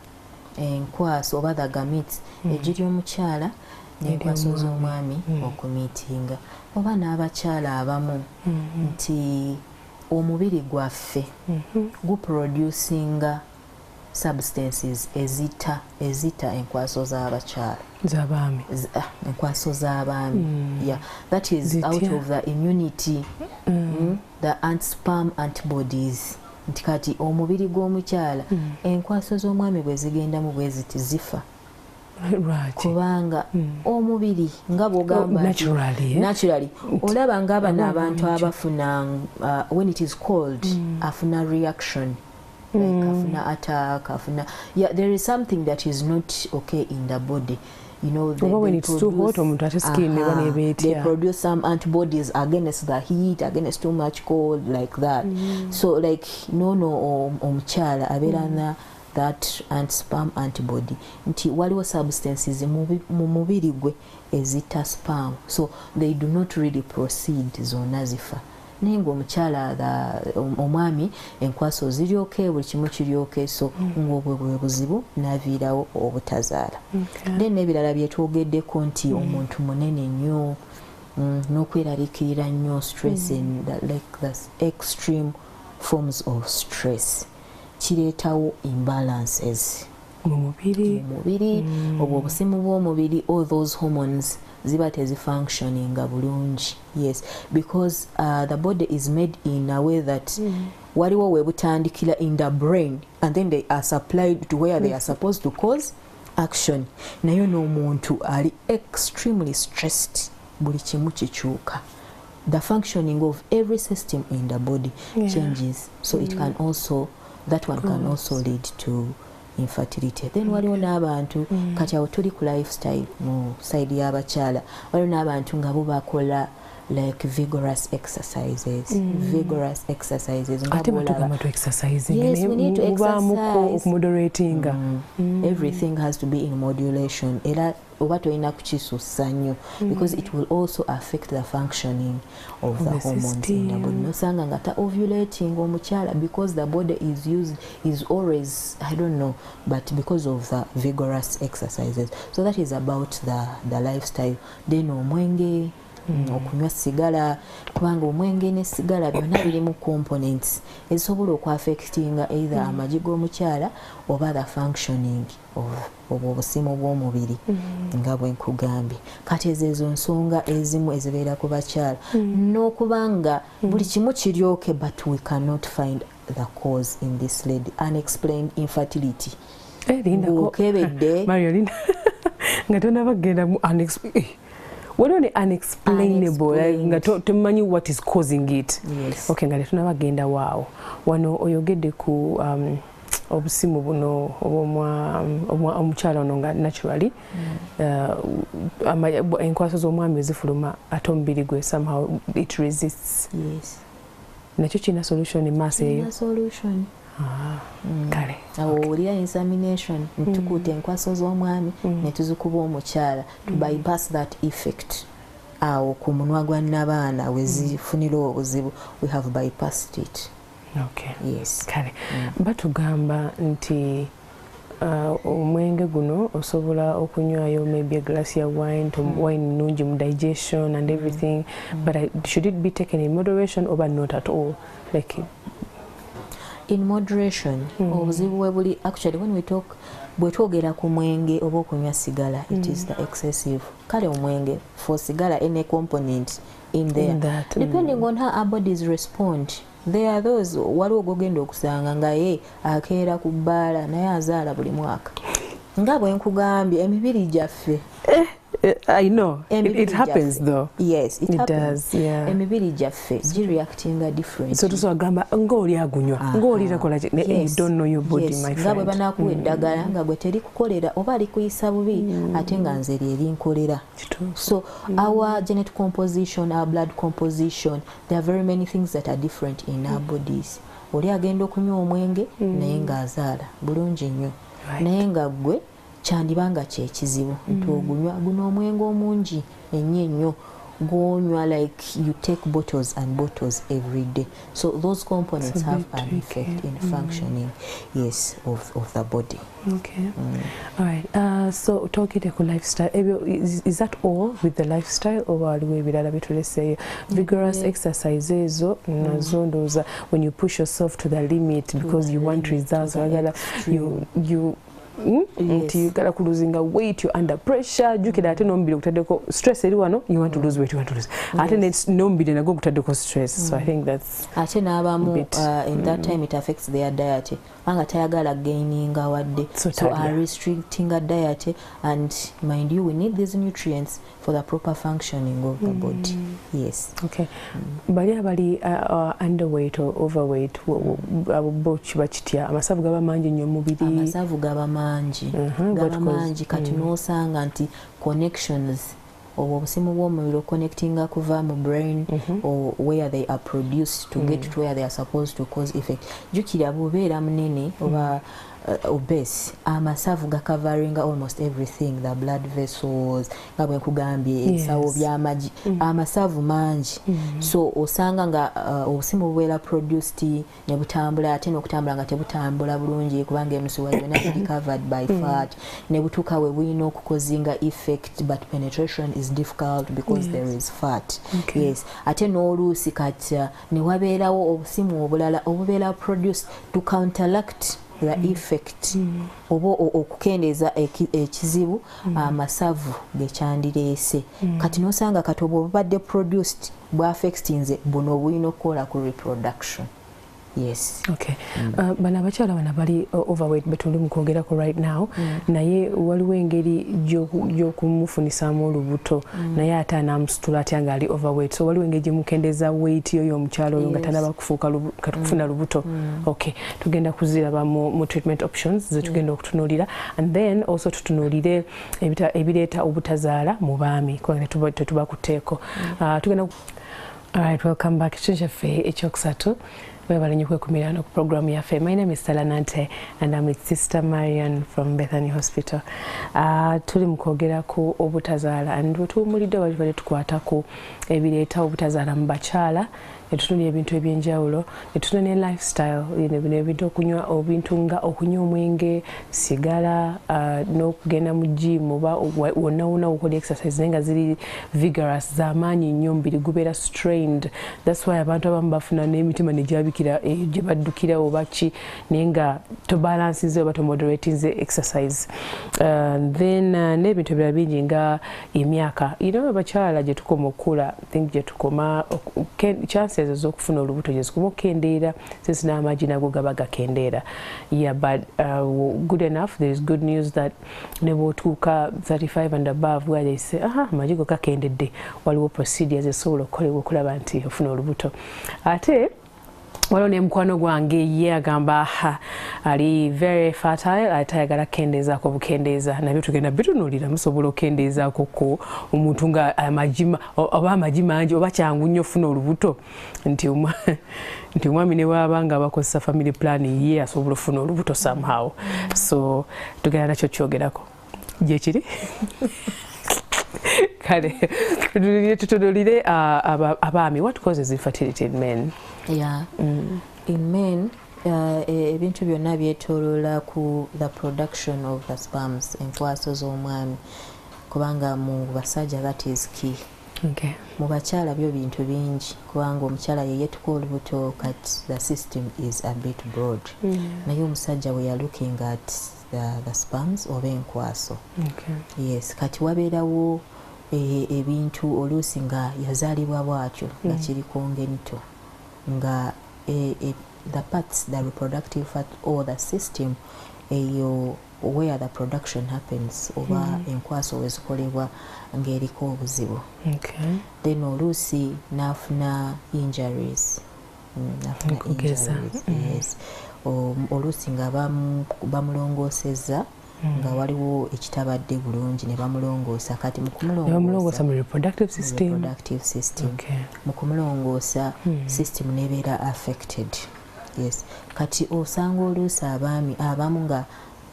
enkwaso oba the gametes egiri omukyala n'enkwaso z'omwami okumiitinga. Oba n'abakyala abamu nti omubiri gwaffe guproducinga substances ezita enkwaso z'abakyala enkwaso z'abaami. Yeah, that is out of the immunity, the sperm antibodies. Nti kati omubiri gw'omukyala enkwaso z'omwami bwe zigendamu bwe ziti zifa. Kubanga omubiri nga bw'ogamba naturally olaba nga abano abantu abafuna when it is cold afuna reaction, like afuna attack, afuna, yeah, there is something that is not okay in the body. You know, when it's too hot, they produce some antibodies against the heat, against too much cold, like that. So, like, omukyala abeera that sperm antibody. Nti waliwo substances mu mubiri gwe ezita sperm, so they do not really proceed zonna zifa. Naye ng'omukyala omwami enkwaso ziri okay, buli kimu kiri okay, so ng'obwo bwe buzibu n'aviirawo obutazaala. Then n'ebirala byetwogeddeko nti omuntu munene nnyo n'okweraliikirira nnyo stress and like the extreme forms of stress kireetawo imbalances mu mubiri obwo obusimu bw'omubiri, all those hormones ziba tezifunctioninga bulungi. Yes, because the body is made in a way that waliwo webutandikira in the brain and then they are supplied to where they are supposed to cause action. Naye n'omuntu ali extremely stressed, buli kimu kikyuka. The functioning of every system in the body changes, so it can also, that one can also lead to infertility. Then waliwo n'abantu kati awo tuli ku lifestyle mu side y'abakyala, waliwo n'abantu nga bo bakola like vigorous exercises. Vigorous exercises. Ate batugamba to exercising. Yes, we need to exercise. Moderating. Everything has to be in modulation. Era oba toyina kukisussa nnyo because it will also affect the functioning of the hormones in the body. Nosanga nga ta ovulating omukyala because the body is always, I don't know, but because of the vigorous exercises. So that is about the lifestyle. Then omwenge, okunywa sigala, kubanga omwenge ne sigala byonna birimu components ezisobola okwaffectinga either amagi g'omukyala oba the functioning of obusimu bw'omubiri nga bwe nkugambye. Kati ezo nsonga ezimu ezibeera ku bakyala n'okubanga buli kimu kiryoke but we cannot find the cause in this lady. Unexplained infertility. Okebedde Mario Linda nga tonabagenda mu what are the unexplainable nga temanyi what is causing it. Yes. Okay, nga tunabagenda waawo wano oyogedde ku obusimu buno omukyala ono nga naturally enkwaso z'omwami ezifuluma ate omubiri gwe somehow it resists. Yes. Nakyo kirina solution emaaso eyo. Solution. Kale awulira examination ntukuta enkwaso z'omwami ne tuzikuba omukyala to bypass that effect. Awo ku munwa gwa nnabaana we zifunira obuzibu we have bypassed it. Okay. Yes. Kale batugamba nti omwenge guno osobola okunywayo maybe a glass ya wine to wine nungi mu digestion and everything but should it be taken in moderation or not at all, like in moderation? Obuzibu we buli actually when we talk bwetwogera ku mwenge oba okunywa sigala it is the excessive. Kale omwenge for sigala any component in there that, depending on how our bodies respond. There are those waliwo gogenda okusanga nga ye akeera ku bbaala naye azaala buli mwaka nga bwe nkugambye emibiri gyaffe. I know it happens though. Yes, it happens. Does, yeah. Emibiri gyaffe reacting different. So tusagamba ng'oli agunywa ng'oli takola you don't know your body, my friend. Nga bwe banakuwa eddagala nga gwe teri kukolera oba likuyisa bubi ate nga nze lyerinkolera. So our genetic composition, our blood composition, there are very many things that are different in our bodies. Oli agenda okunywa omwenge naye ng'azaala bulungi nnyo naye nga gwe kyandibanga kyekizibu nti ogunywa guno omwenge omungi ennyo ennyo gw'onywa like you take bottles and bottles every day. So those components have an effect in functioning, yes, of the body. Okay. All right. So talking about lifestyle, is that all with the lifestyle or waliwo ebirala bitulese vigorous exercises nazo when you push yourself to the limit because you want results you yogala ku losing weight, you're under pressure, jukira ate nombiri kutaddeko stress eri wano, you want to lose weight, ate nombiri nago kutaddeko stress. So I think that's ate n'abamu in that time it affects their diet anga tayagala gaining wadde so are restricting a diet, and mind you we need these nutrients for the proper functioning of the body. Yes. Okay. Bali abali underweight or overweight abo bakitya amasavu gaba mangi nnyo mubiri. Amasavu gaba mangi kati n'osanga nti connections obusimu bw'omubiri connecting kuva mu brain or where they are produced to get to where they are supposed to cause effect. Jukira bubeera munene oba obese amasavu gakavaringa almost everything, the blood vessels nga bwe nkugambye ebisawo by'amagi amasavu mangi. So osanga nga obusimu bubeera produced ne butambula ate n'okutambula nga tebutambula bulungi kubanga enusu wa yonna is covered by fat ne butuuka we bulina okukozinga effect but penetration is difficult because there is fat. Yes. Ate n'oluusi kati ne wabeerawo obusimu obulala obubeera produced to counteract the effect oba okukendeeza ekizibu amasavu gekyandireese. Kati nosanga kati obwo bubadde produced bwa affectinze buno obulina okukola ku reproduction. yes. Okay. Bana abakyala bana bali overweight betuli mukwogerako right now naye waliwo engeri gy'okumufunisaamu olubuto naye ate anamusitula atya nga ali overweight, so waliwo engeri gyemukendeza weight yo y'omukyala oyo nga tanaba kufuna lubuto. Okay, tugenda kuziraba mu treatment options zetugenda okutunuulira, and then also tutunuulire ebireeta obutazaala mu baami kubanga tetuba kuteeko. Tugenda Alright, welcome back. Ekitundu kyaffe ekyokusatu webale nnyo kwekumira ku programu yaffe. My name is Stella Nante and I'm with Sister Marian from Bethany Hospital. Tuli mu kwogera ku obutazaala and wetuwumulidde wali tukwata ku ebireeta obutazaala mu bakyala, netutunulira ebintu ebyenjawulo, netutunulira ne lifestyle, bino ebintu okunywa obintu nga okunywa omwenge, sigala, n'okugenda mu gym oba wonna okola exercise naye nga ziri vigorous, z'amaanyi nnyo, omubiri gubeera strained. That's why abantu abamu bafuna n'emitima ne gyabikira gye baddukira oba ki, naye nga tobalansinze oba tomoderatinze exercise. Then n'ebintu ebirala bingi nga emyaka, abakyala gye tukoma okula, think gye tukoma chances ez'okufuna olubuto gye zikoma okukendeera since n'amagi nago gaba gakendeera. Yeah, but good enough, there is good news that ne bw'otuuka 35 and above where they say amagi go gakendedde, waliwo procedures ezisobola okukolebwa okulaba nti ofuna olubuto. Ate waliwo ne mukwano gwange ye agamba ali very fertile, ate ayagala kukendeezaako bukendeeza. Nabyo tugenda bitunuulira, musobola okukendeezaako ko omuntu nga amagi mangi oba kyangu nnyo ofuna olubuto, nti omwami ne bw'aba nga bakozesa family planning ye asobola ofuna olubuto somehow. So tugenda nakyo kyogerako gye kiri. Kale tutunuulire abaami, what causes infertility in men? Yeah. In men, ebintu byonna byetooloola ku the production of the sperms, enkwaso z'omwami, kubanga mu basajja that is key. Okay. Mu bakyala byo bintu bingi kubanga omukyala ye yetuka olubuto, kati the system is a bit broad. Naye omusajja we are looking at the sperms oba enkwaso. Okay. Yes, kati wabeerawo ebintu oluusi nga yazaalibwa bw'atyo nga kiri congenital, nga the parts, the reproductive part or the system where the production happens oba enkwaso wezikolebwa ng'eriko obuzibu. Okay. Then oluusi n'afuna injuries. Yes. Oluusi nga bamulongoosezza nga waliwo ekitabadde bulungi ne bamulongoosa, kati mu kumulongoosa mu reproductive system. Okay. Mu kumulongoosa system nebeera affected. Yes. Kati osanga oluusi abamu nga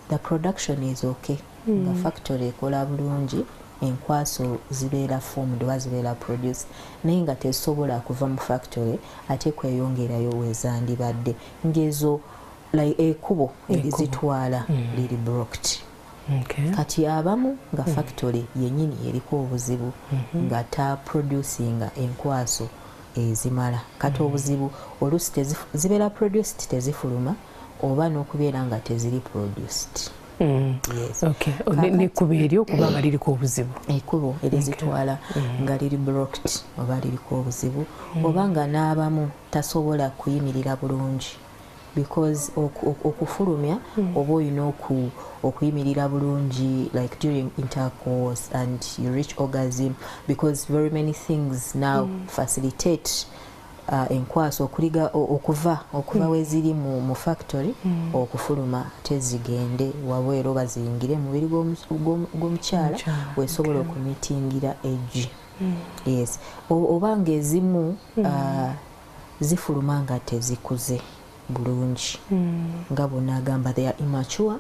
the production is okay, nga factory ekola bulungi, enkwaso zibeera formed oba zibeera produced, naye nga tesobola kuva mu factory ate kweyongerayo wezandibadde, ngezo ekubo erizitwala liri blocked. Okay. Kati abamu nga factory yennyini eriko obuzibu nga ta producinga enkwaso ezimala, kati obuzibu oluusi zibeera produced tezifuluma oba n'okubeera nga teziri produced. Yes. Okay. N'ekkubo eryo okuba nga liriko obuzibu, ekkubo erizitwala nga liri blocked oba liriko obuzibu, oba nga n'abamu tasobola kuyimirira bulungi because okufulumya oba olina okuyimirira bulungi like during intercourse and you reach orgasm, because very many things now facilitate enkwaso okuva weziri mu factory okufuluma tezigende wabweru oba ziyingire mu mubiri gw'omukyala wesobola okumitingira eggi. Yes. Oba nga ezimu zifuluma nga tezikuze bulungi, nga bonna agamba they are immature,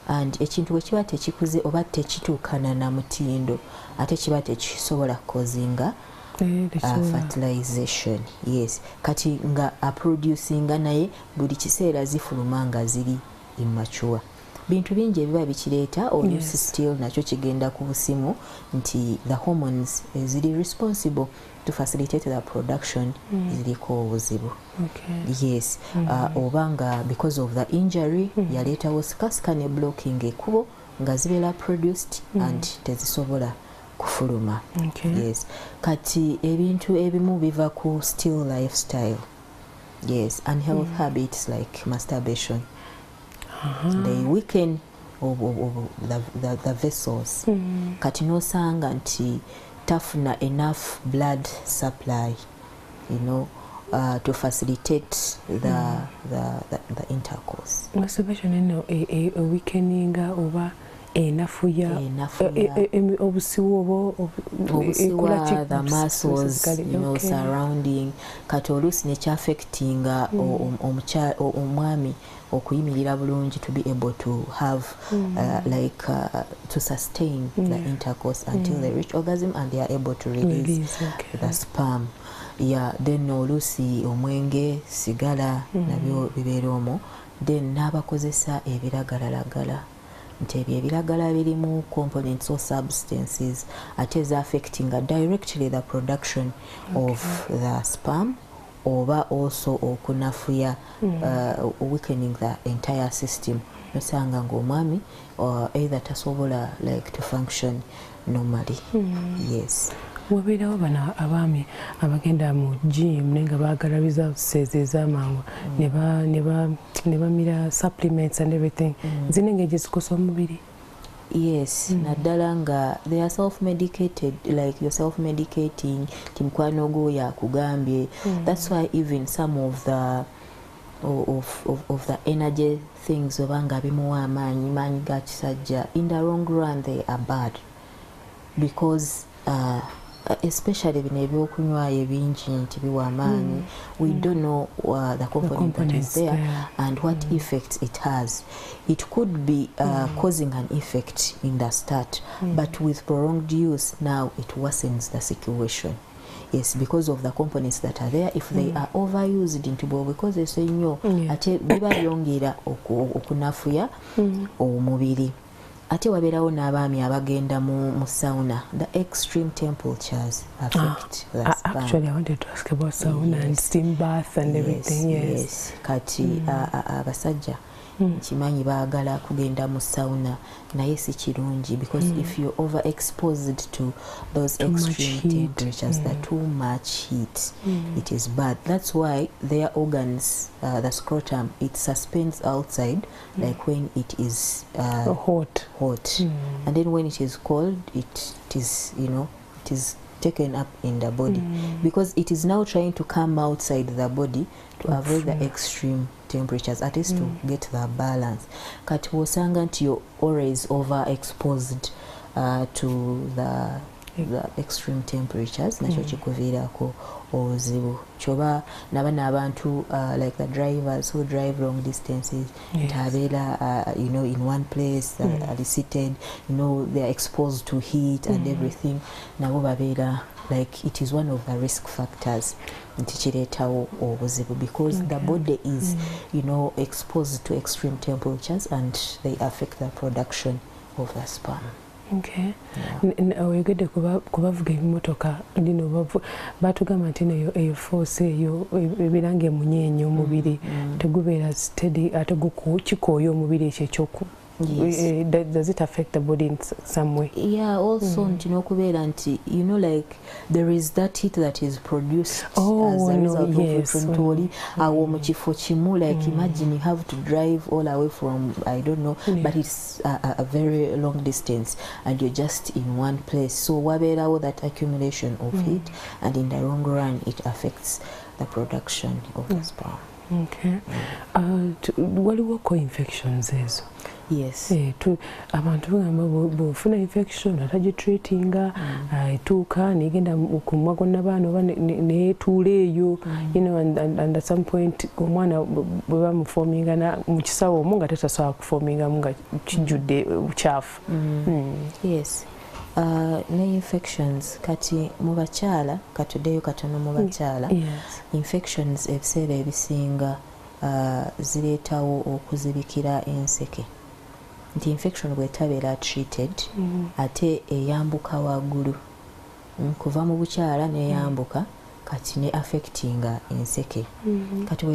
and ekintu bwe kiba tekikuze oba tekituukana na mutindo ate kiba tekisobola kukozinga fertilization. Yes. Kati nga producinga naye buli kiseera zifuluma nga ziri immature. Bintu bingi ebiba bikireeta oluusi still nakyo kigenda ku busimu nti the hormones ziri responsible to facilitate the production ziriko obuzibu. Okay. Yes. Oba nga because of the injury yaleetawo sikasika ne blocking ekubo nga zibeera produced and tezisobola kufuluma. Okay. Yes. Kati ebintu ebimu biva ku still lifestyle. Yes, unhealthy habits like masturbation. They weaken the vessels. Kati nosanga nti tafuna enough blood supply, you know, to facilitate the intercourse. Masturbation eno a weakening oba enafuya obusiwo the muscles, you know, surrounding kati oluusi nekyaffectinga omwami okuyimirira bulungi to be able to have to sustain the intercourse until they reach orgasm and they are able to release the sperm. Yeah, then oluusi omwenge sigala nabyo bibeera omwo, then n'abakozesa ebiragalalagala nti ebyo ebiragala birimu components or substances ate is affecting directly the production of the sperm oba also okunafuya weakening the entire system nosanga ng'omwami either tasobola like to function normally. Yes. Wabeerawo bano abaami abagenda mu gym naye nga baagala results ez'amangu ne bamira supplements and everything zino engeri zikosa omubiri. Yes, naddala nga they are self-medicated, like you're self-medicating, timkwano go yakugambye. That's why even some of the energy things obanga bimuwa amaanyi ga kisajja, in the long run they are bad because especially bino ebyokunywa ebingi nti biwa amaanyi, we don't know the component that is there and what effects it has. It could be causing an effect in the start, but with prolonged use now it worsens the situation. Yes, because of the components that are there. If they are overused into because they say no, ate biba byongera okunafuya omubiri. Ate wabeerawo n'abaami abagenda mu sauna. The extreme temperatures affect the sperm. Actually, I wanted to ask about sauna and steam bath and everything. Yes. Kati abasajja kimanyi baagala kugenda mu sauna naye si kirungi because if you're overexposed to those extreme temperatures, the too much heat, it is bad. That's why their organs, the scrotum, it suspends outside like when it is hot. And then when it is cold, it is, you know, it is taken up in the body because it is now trying to come outside the body to avoid the extreme temperatures, at least to get the balance. Kati wosanga nti you're always overexposed to the extreme temperatures, nakyo kikuviirako obuzibu. Kyoba nabana abantu like the drivers who drive long distances, tabeera you know, in one place, are seated, you know, they are exposed to heat and everything. Nabo babeera like it is one of the risk factors nti kireetawo obuzibu because the body is, you know, exposed to extreme temperatures and they affect the production of the sperm. Okay. Oyogedde kubavuga ebimotoka ndino batugamba nti eyo force eyo ebirange munyenye omubiri tegubeera steady ate kikooya omubiri ekyo ekyoku. Yes. Does it affect the body in some way? Yeah, also kubeera nti, you know, like there is that heat that is produced as a result of reproductive awo mu kifo kimu, like imagine you have to drive all away from, I don't know, but it's a very long distance and you're just in one place, so wabeerawo that accumulation of heat and in the long run it affects the production of the sperm. Okay. Waliwo co-infections ezo? Yes. Abantu bagamba bw'ofuna infection atagitreatinga etuuka negenda kumwa gonna baana oba neetuula eyo, you know, and at some point omwana bwe bamufominga mu kisawo omwo nga tetasobola kufomingamu nga kijjudde bukyafu. Yes. Ne infections kati mu bakyala, katuddeyo katono mu bakyala, infections ebiseera ebisinga zireetawo okuzibikira enseke. Nti infection bwetabeera treated ate eyambuka waggulu kuva mu bukyala neyambuka kati ne affectinga enseke. Kati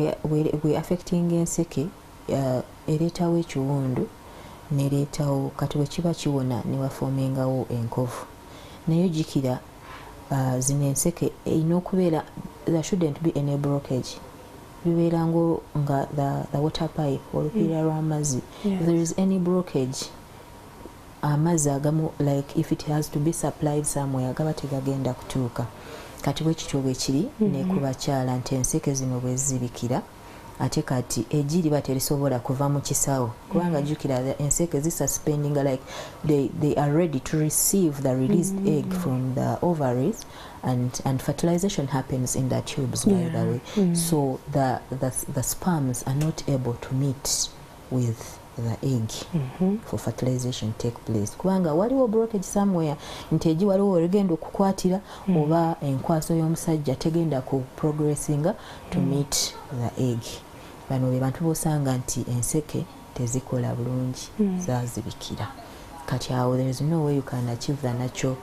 we affecting enseke ereetawo ekiwundu nereetawo kati wekiba kiwona newafomingawo enkovu. Naye jjukira zino enseke erina okubeera, there shouldn't be any blockage bibeera nga the water pipe olupiira lw'amazzi. If there is any blockage, amazzi agamu, like if it has to be supplied somewhere, gaba tegagenda kutuuka. Kati bwe kityo bwe kiri ne ku bakyala nti enseke zino bwe zibikira ate kati egiri baterisobola kuva mu kisawo kubanga jjukira enseke zisuspending, like they are ready to receive the released egg from the ovaries, and fertilization happens in the tubes, by the way. So the sperms are not able to meet with the egg for fertilization take place kubanga waliwo blockage somewhere nti egi waliwo oligenda okukwatira oba enkwaso y'omusajja tegenda ku progressinga to meet the egg. Bano be bantu bosanga nti enseke tezikola bulungi zazibikira. Kati awo there is no way you can achieve the natural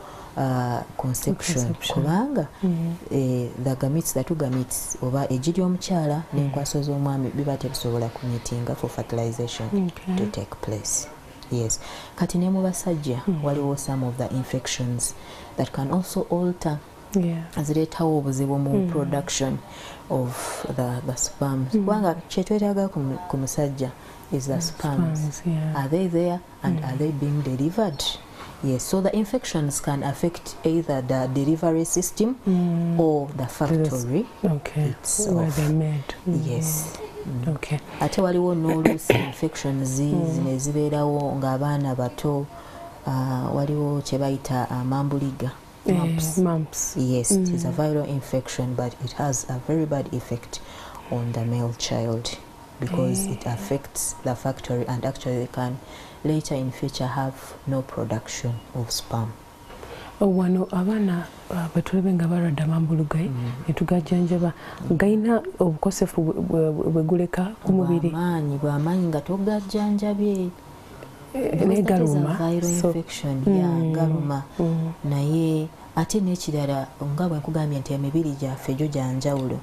conception kubanga the gametes, the two gametes oba egiri omukyala n'enkwaso z'omwami biba tebisobola kumitinga for fertilization to take place. Yes. Kati ne mu basajja waliwo some of the infections that can also alter zireetawo obuzibu mu production of the sperms kubanga kyetwetaaga ku musajja is the sperms. Are they there and are they being delivered? Yes, so the infections can affect either the delivery system or the factory itself. Where they're made. Yes. Okay. Ate waliwo n'oluusi infections zino ezibeerawo ng'abaana bato waliwo kye bayita mambuliga. Mumps. Yes, it is a viral infection, but it has a very bad effect on the male child because it affects the factory, and actually they can later in future have no production of sperm. Wano abaana batulebe nga balwadde amambulugayi netugajjanjaba gayina obukosefu bweguleka ku mubiri bw'amaanyi nga togajjanjabye negaluma infection galuma naye ate n'ekirala nga bwe nkugambye nti emibiri gyaffe gyo gyanjawulo.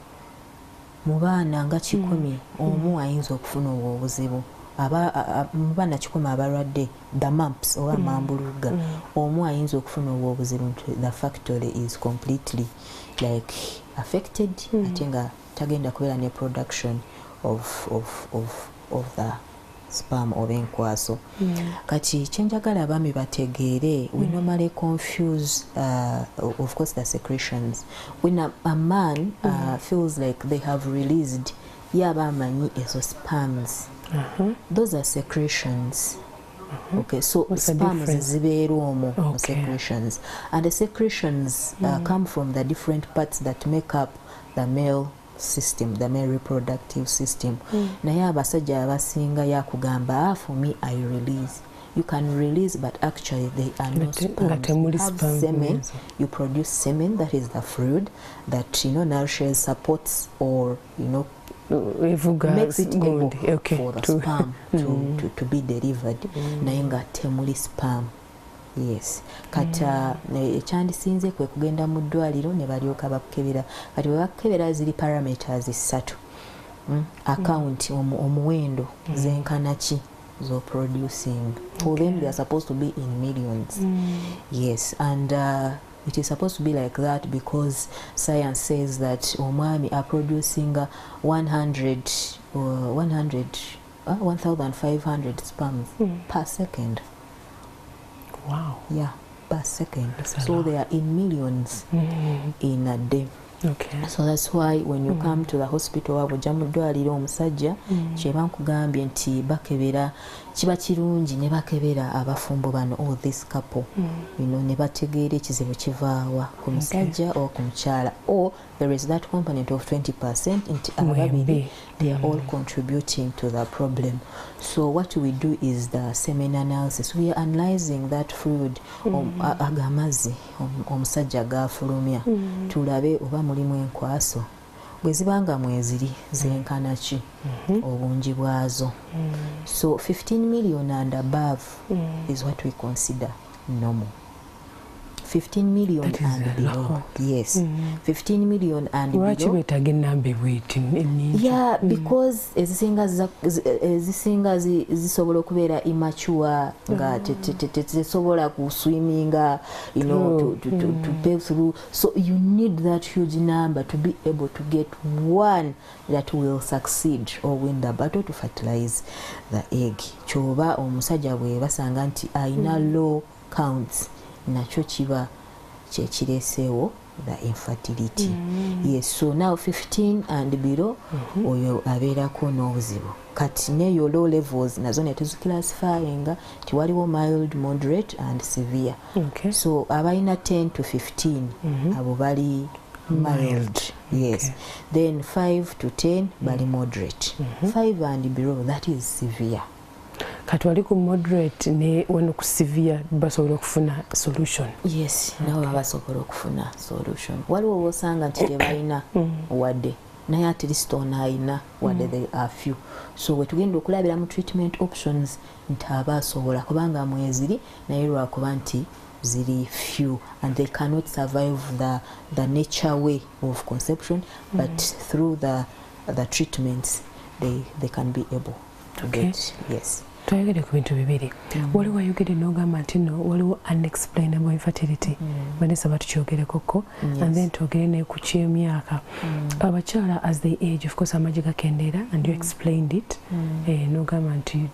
Mu baana nga 100 omu ayinza okufuna obwo obuzibu. Mu baana 10 abalwadde the mumps oba mambuluga omu ayinza okufuna obwo obuzibu. The factory is completely like affected ate nga tagenda kubeera ne production of the sperm oba enkwaso. Kati kyenjagala abaami bategeere, we normally confuse of course the secretions. When a man feels like they have released yaba amanyi ezo sperms, those are secretions. Okay, so sperms zibeera omwo secretions, and the secretions come from the different parts that make up the male system, the male reproductive system. Naye abasajja abasinga yakugamba for me I release. You can release, but actually they are not sperms. You have semen, you produce semen, that is the fluid that nourishes, supports, or makes it able for the sperm to be delivered. Naye nga temuli sperm. Yes. Kata ekyandisinze kwe kugenda mu ddwaliro ne balyoka bakebera. Kati bwe bakebera ziri parameters 3. Account omuwendo zenkana ki zo producing. For them they are supposed to be in millions. Yes, and it is supposed to be like that because science says that omwami are producing 1,500 sperms per second. Wow. Yeah, per second. So they are in millions in a day. Okay. So that's why when you come to the hospital wabujja mu ddwaliro omusajja kye bankugambye nti bakebera kiba kirungi ne bakebera abafumbo bano this couple ne bategeera ekizibu kivaawa ku musajja or ku mukyala, or there is that component of 20% nti ababiri they are all contributing to the problem. So what we do is the semen analysis. We are analyzing that fluid agamazi omusajja gafulumya tulabe oba mulimu enkwaso bwe zibanga mweziri zenkana ki obungi bwazo. So 15 million and above is what we consider normal. 15 million and below. Yes, 15 million and below. Yeah, because ezisinga zisobola okubeera immature nga tezisobola ku swimming, you know, to pay through. So you need that huge number to be able to get one that will succeed or win the battle to fertilize the egg. Choba omusajja bwe basanga nti ayina low counts, nakyo kiba kyekireeseewo the infertility. Yes, so now 15 and below oyo abeerako n'obuzibu. Kati neyo low levels nazo ne tuziclassifyinga nti waliwo mild, moderate and severe. Okay. So abalina 10 to 15 abo bali mild. Yes. Okay. Then 5 to 10 bali moderate. 5 and below, that is severe. Kati wali ku moderate ne wano ku severe basobola okufuna solution. Yes, nabo basobola okufuna solution. Waliwo wosanga nti tebalina wadde naye at least ono ayina wadde there are few. So wetugenda okulabira mu treatment options nti aba asobola kubanga mweziri naye lwakuba nti ziri few and they cannot survive the nature way of conception, but through the treatments they can be able to get. Yes. Twayogere ku bintu bibiri. Waliwo ayogere n'ogamba nti no waliwo unexplainable infertility. Vanessa batukyogere and then twogere ne ku ky'emyaka. Abakyala as they age, of course amagi gakendeera and you explained it. N'ogamba nti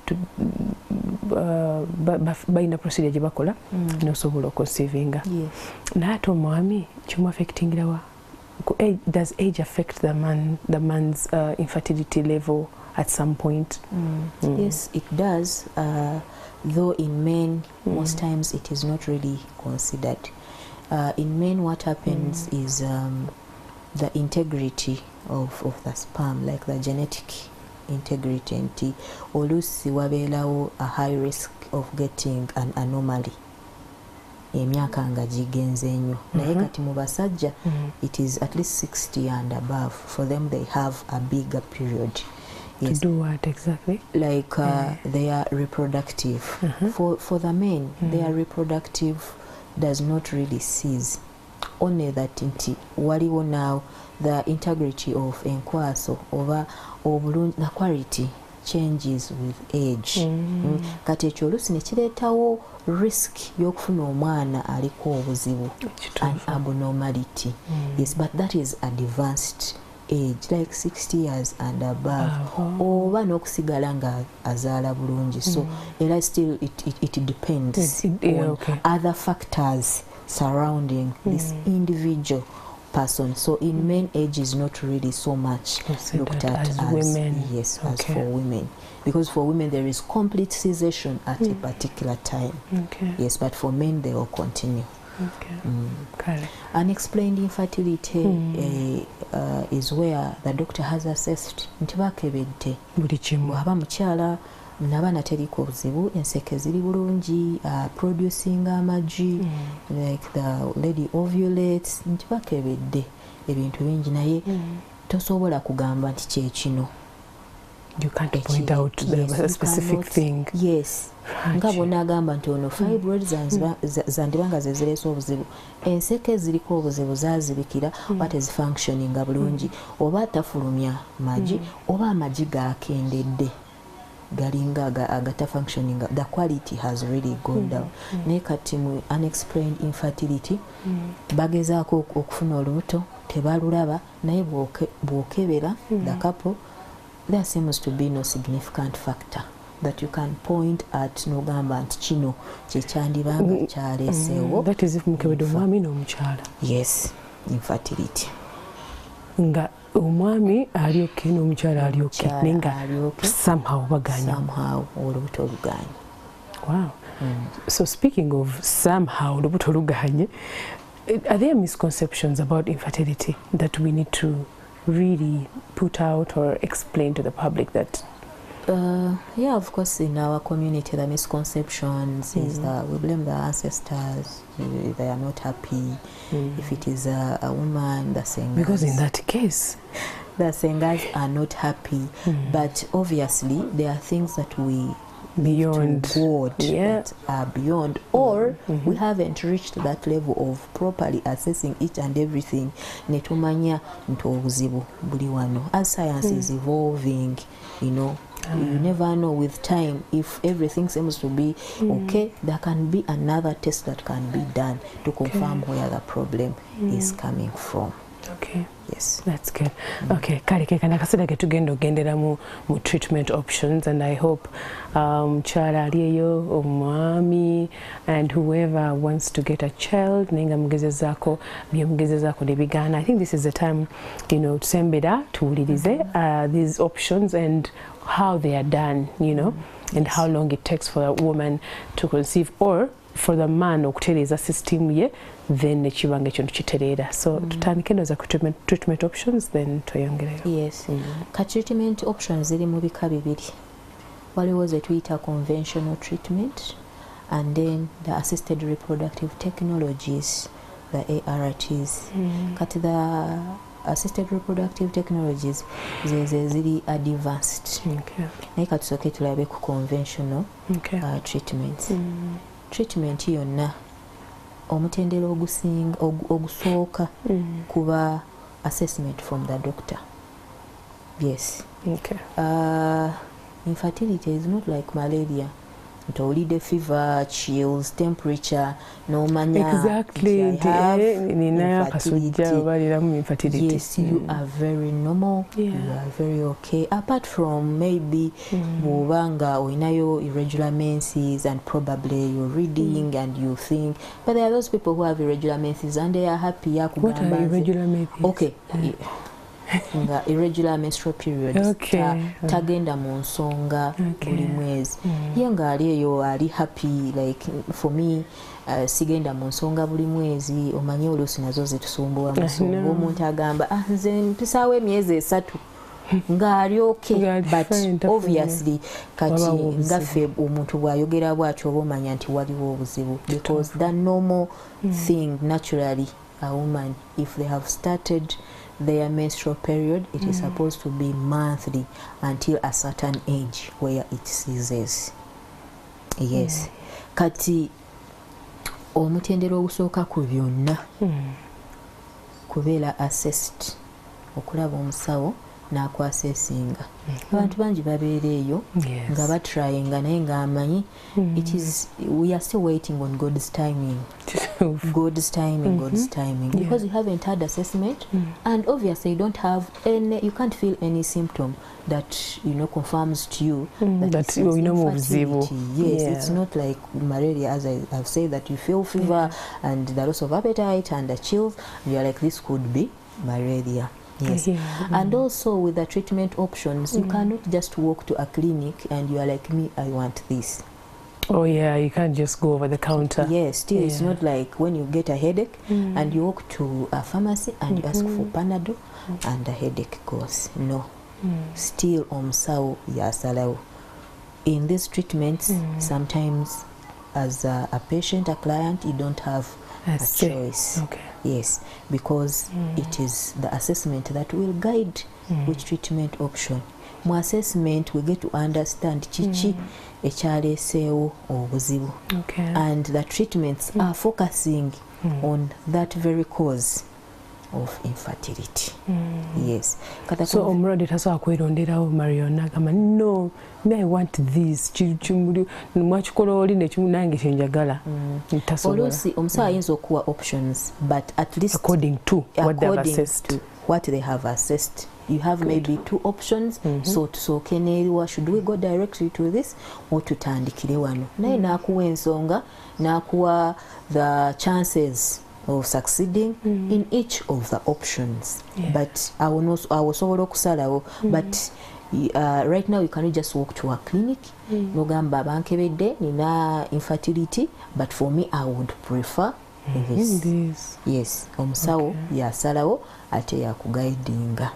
balina procedure gye bakola n'osobola okoncevinga. Naye ate omwami kimuaffectingira wa? Does age affect the man's infertility level at some point? Yes, it does. Though in men, most times it is not really considered. In men, what happens is the integrity of the sperm, like the genetic integrity, and olusi wabeerawo a high risk of getting an anomaly. Emyaka nga gigenze nnyo naye kati mu basajja it is at least 60 and above. For them they have a bigger period. Yes. To do what exactly? Like they are reproductive. For the men, their reproductive does not really cease. Only that inti waliwo now the integrity of enkwaso over the quality changes with age. Kati ekyo oluusi ne kireetawo risk y'okufuna omwana aliko obuzibu, an abnormality. Yes, but that is advanced age, like 60 years and above. Oba n'okusigala nga azaala bulungi. So era still it depends on other factors surrounding this individual person. So in men, age is not really so much looked at as women. Yes, as for women, because for women there is complete cessation at a particular time. Yes, but for men they will continue. Unexplained infertility is where the doctor has assessed nti bakebedde buli kimu. Bw'aba mukyala n'abaana teriko buzibu, enseke ziri bulungi, producing amagi, like the lady ovulates, nti bakebedde ebintu bingi naye tosobola kugamba nti kye kino. You can't point out the specific thing. Yes. Nga bonna agamba nti ono fibroids zandibanga ze zireese obuzibu, enseke ziriko obuzibu zazibikira oba tezifunctioninga bulungi, oba atafulumya magi, oba amagi gakendedde galinga agata functioning, the quality has really gone down. Naye kati mu unexplained infertility bagezaako okufuna olubuto tebalulaba, naye bw'okebera the couple, there seems to be no significant factor that you can point at n'ogamba nti kino kyekyandibanga kyaleeseewo. That is if mukebedde omwami n'omukyala. Yes, infertility. Nga omwami ali okay n'omukyala ali okay nenga somehow baganya. Somehow olubuto oluganye. Wow. So speaking of somehow olubuto oluganye, are there misconceptions about infertility that we need to really put out or explain to the public that? Yeah, of course, in our community, the misconceptions is that we blame the ancestors. They are not happy. If it is a woman, the Sengas. Because in that case, the Sengas are not happy. But obviously, there are things that we beyond to God that are beyond, or we haven't reached that level of properly assessing each and everything. Netumanya nti obuzibu buli wano. As science is evolving, you know, you never know with time. If everything seems to be okay, there can be another test that can be done to confirm where the problem is coming from. Okay. Yes. That's good. Okay, kale kana kasida ke tugenda ogendera mu treatment options, and I hope chala aliyo omwami and whoever wants to get a child nenga mugezezako byemugezezako nebigana. I think this is the time, you know, tusembera tuwulirize these options and how they are done, you know, and how long it takes for a woman to conceive, or for the man okutereeza system ye, then nekibanga ekyo kitereera. So tutandike ndoza ku treatment options, then tweyongereyo. Yes. Ka treatment options ziri mu bika bibiri. Waliwo ze tuyita conventional treatment, and then the assisted reproductive technologies, the ARTs. Kati the assisted reproductive technologies ziri advanced. Naye katusooke tulabe ku conventional treatments. Treatment yonna omutendera ogusooka kuba assessment from the doctor. Yes. Okay. Infertility is not like malaria. Ntowulidde fever, chills, temperature, nomanya. Exactly. Infertility. Yes, you are very normal. You are very okay. Apart from maybe bubanga oinayo irregular menses and probably you're reading and you think, but there are those people who have irregular menses and they are happy. What are irregular menses? Okay. Irregular menstrual periods. Tagenda mu nsonga buli mwezi. Ye ngaali eyo ali happy, like for me sigenda mu nsonga buli mwezi, omanye oluusi nazo zitusumbuwa mu nsonga. Omuntu agamba nze mpisaawo emyezi 3 ngaali okay, but obviously kati ngaffe omuntu bw'ayogera bw'atyo oba omanya nti waliwo obuzibu, because the normal thing naturally a woman, if they have started their menstrual period, it is supposed to be monthly until a certain age where it ceases. Yes. Kati omutendera ogusooka ku byonna kubeera assessed, okulaba omusawo n'akwasessinga. Abantu bangi babeera eyo nga batrayinga naye ng'amanyi it is, we are still waiting on God's timing. God's timing, because you haven't had assessment and obviously you don't have any, you can't feel any symptom that, you know, confirms to you that you know infertility. Yes, it's not like malaria, as I have said, that you feel fever and the loss of appetite and the chills, and you're like, this could be malaria. Yes. And also with the treatment options, you cannot just walk to a clinic and you are like, me, I want this. Oh yeah, you can't just go over the counter. Yes, still it's not like when you get a headache and you walk to a pharmacy and you ask for Panadol and the headache goes. No. Still omusawo yasalawo. In these treatments, sometimes as a patient, a client, you don't have a choice. Okay. Yes, because it is the assessment that will guide which treatment option. Mu assessment we get to understand chichi ekyaleeseewo obuzibu, and the treatments are focusing on that very cause of infertility. Yes. So omulwadde tasobola kweronderawo Marion n'agamba no, me I want this, mwakikola oli nange kyenjagala. Oluusi omusawo ayinza okuwa options, but at least according to what they have assessed. You have maybe 2 options, so tusooke n'eriwa, should we go directly to this or tutandikire wano. Naye n'akuwa ensonga, n'akuwa the chances of succeeding in each of the options. But I will sobola okusalawo, but right now you cannot just walk to a clinic nogamba bankebedde nina infertility, but for me I would prefer this. Yes, omusawo yasalawo ate yakuguidinga.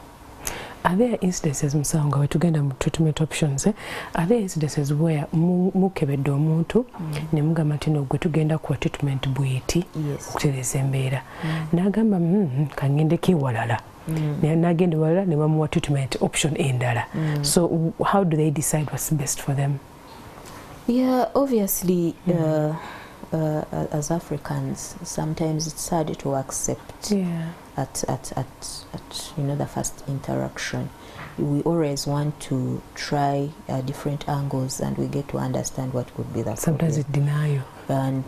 Are there instances, Musanga, where tugenda mu treatment options, are there instances where mukebedde omuntu ne mugamba nti no gwe tugenda kuwa treatment bweti okutereza embeera n'agamba kangendeko ewalala n'agenda ewalala ne bamuwa treatment option endala. So how do they decide what's best for them? Yeah, obviously, as Africans, sometimes it's hard to accept at the first interaction. We always want to try different angles, and we get to understand what could be the sometimes it's denial. And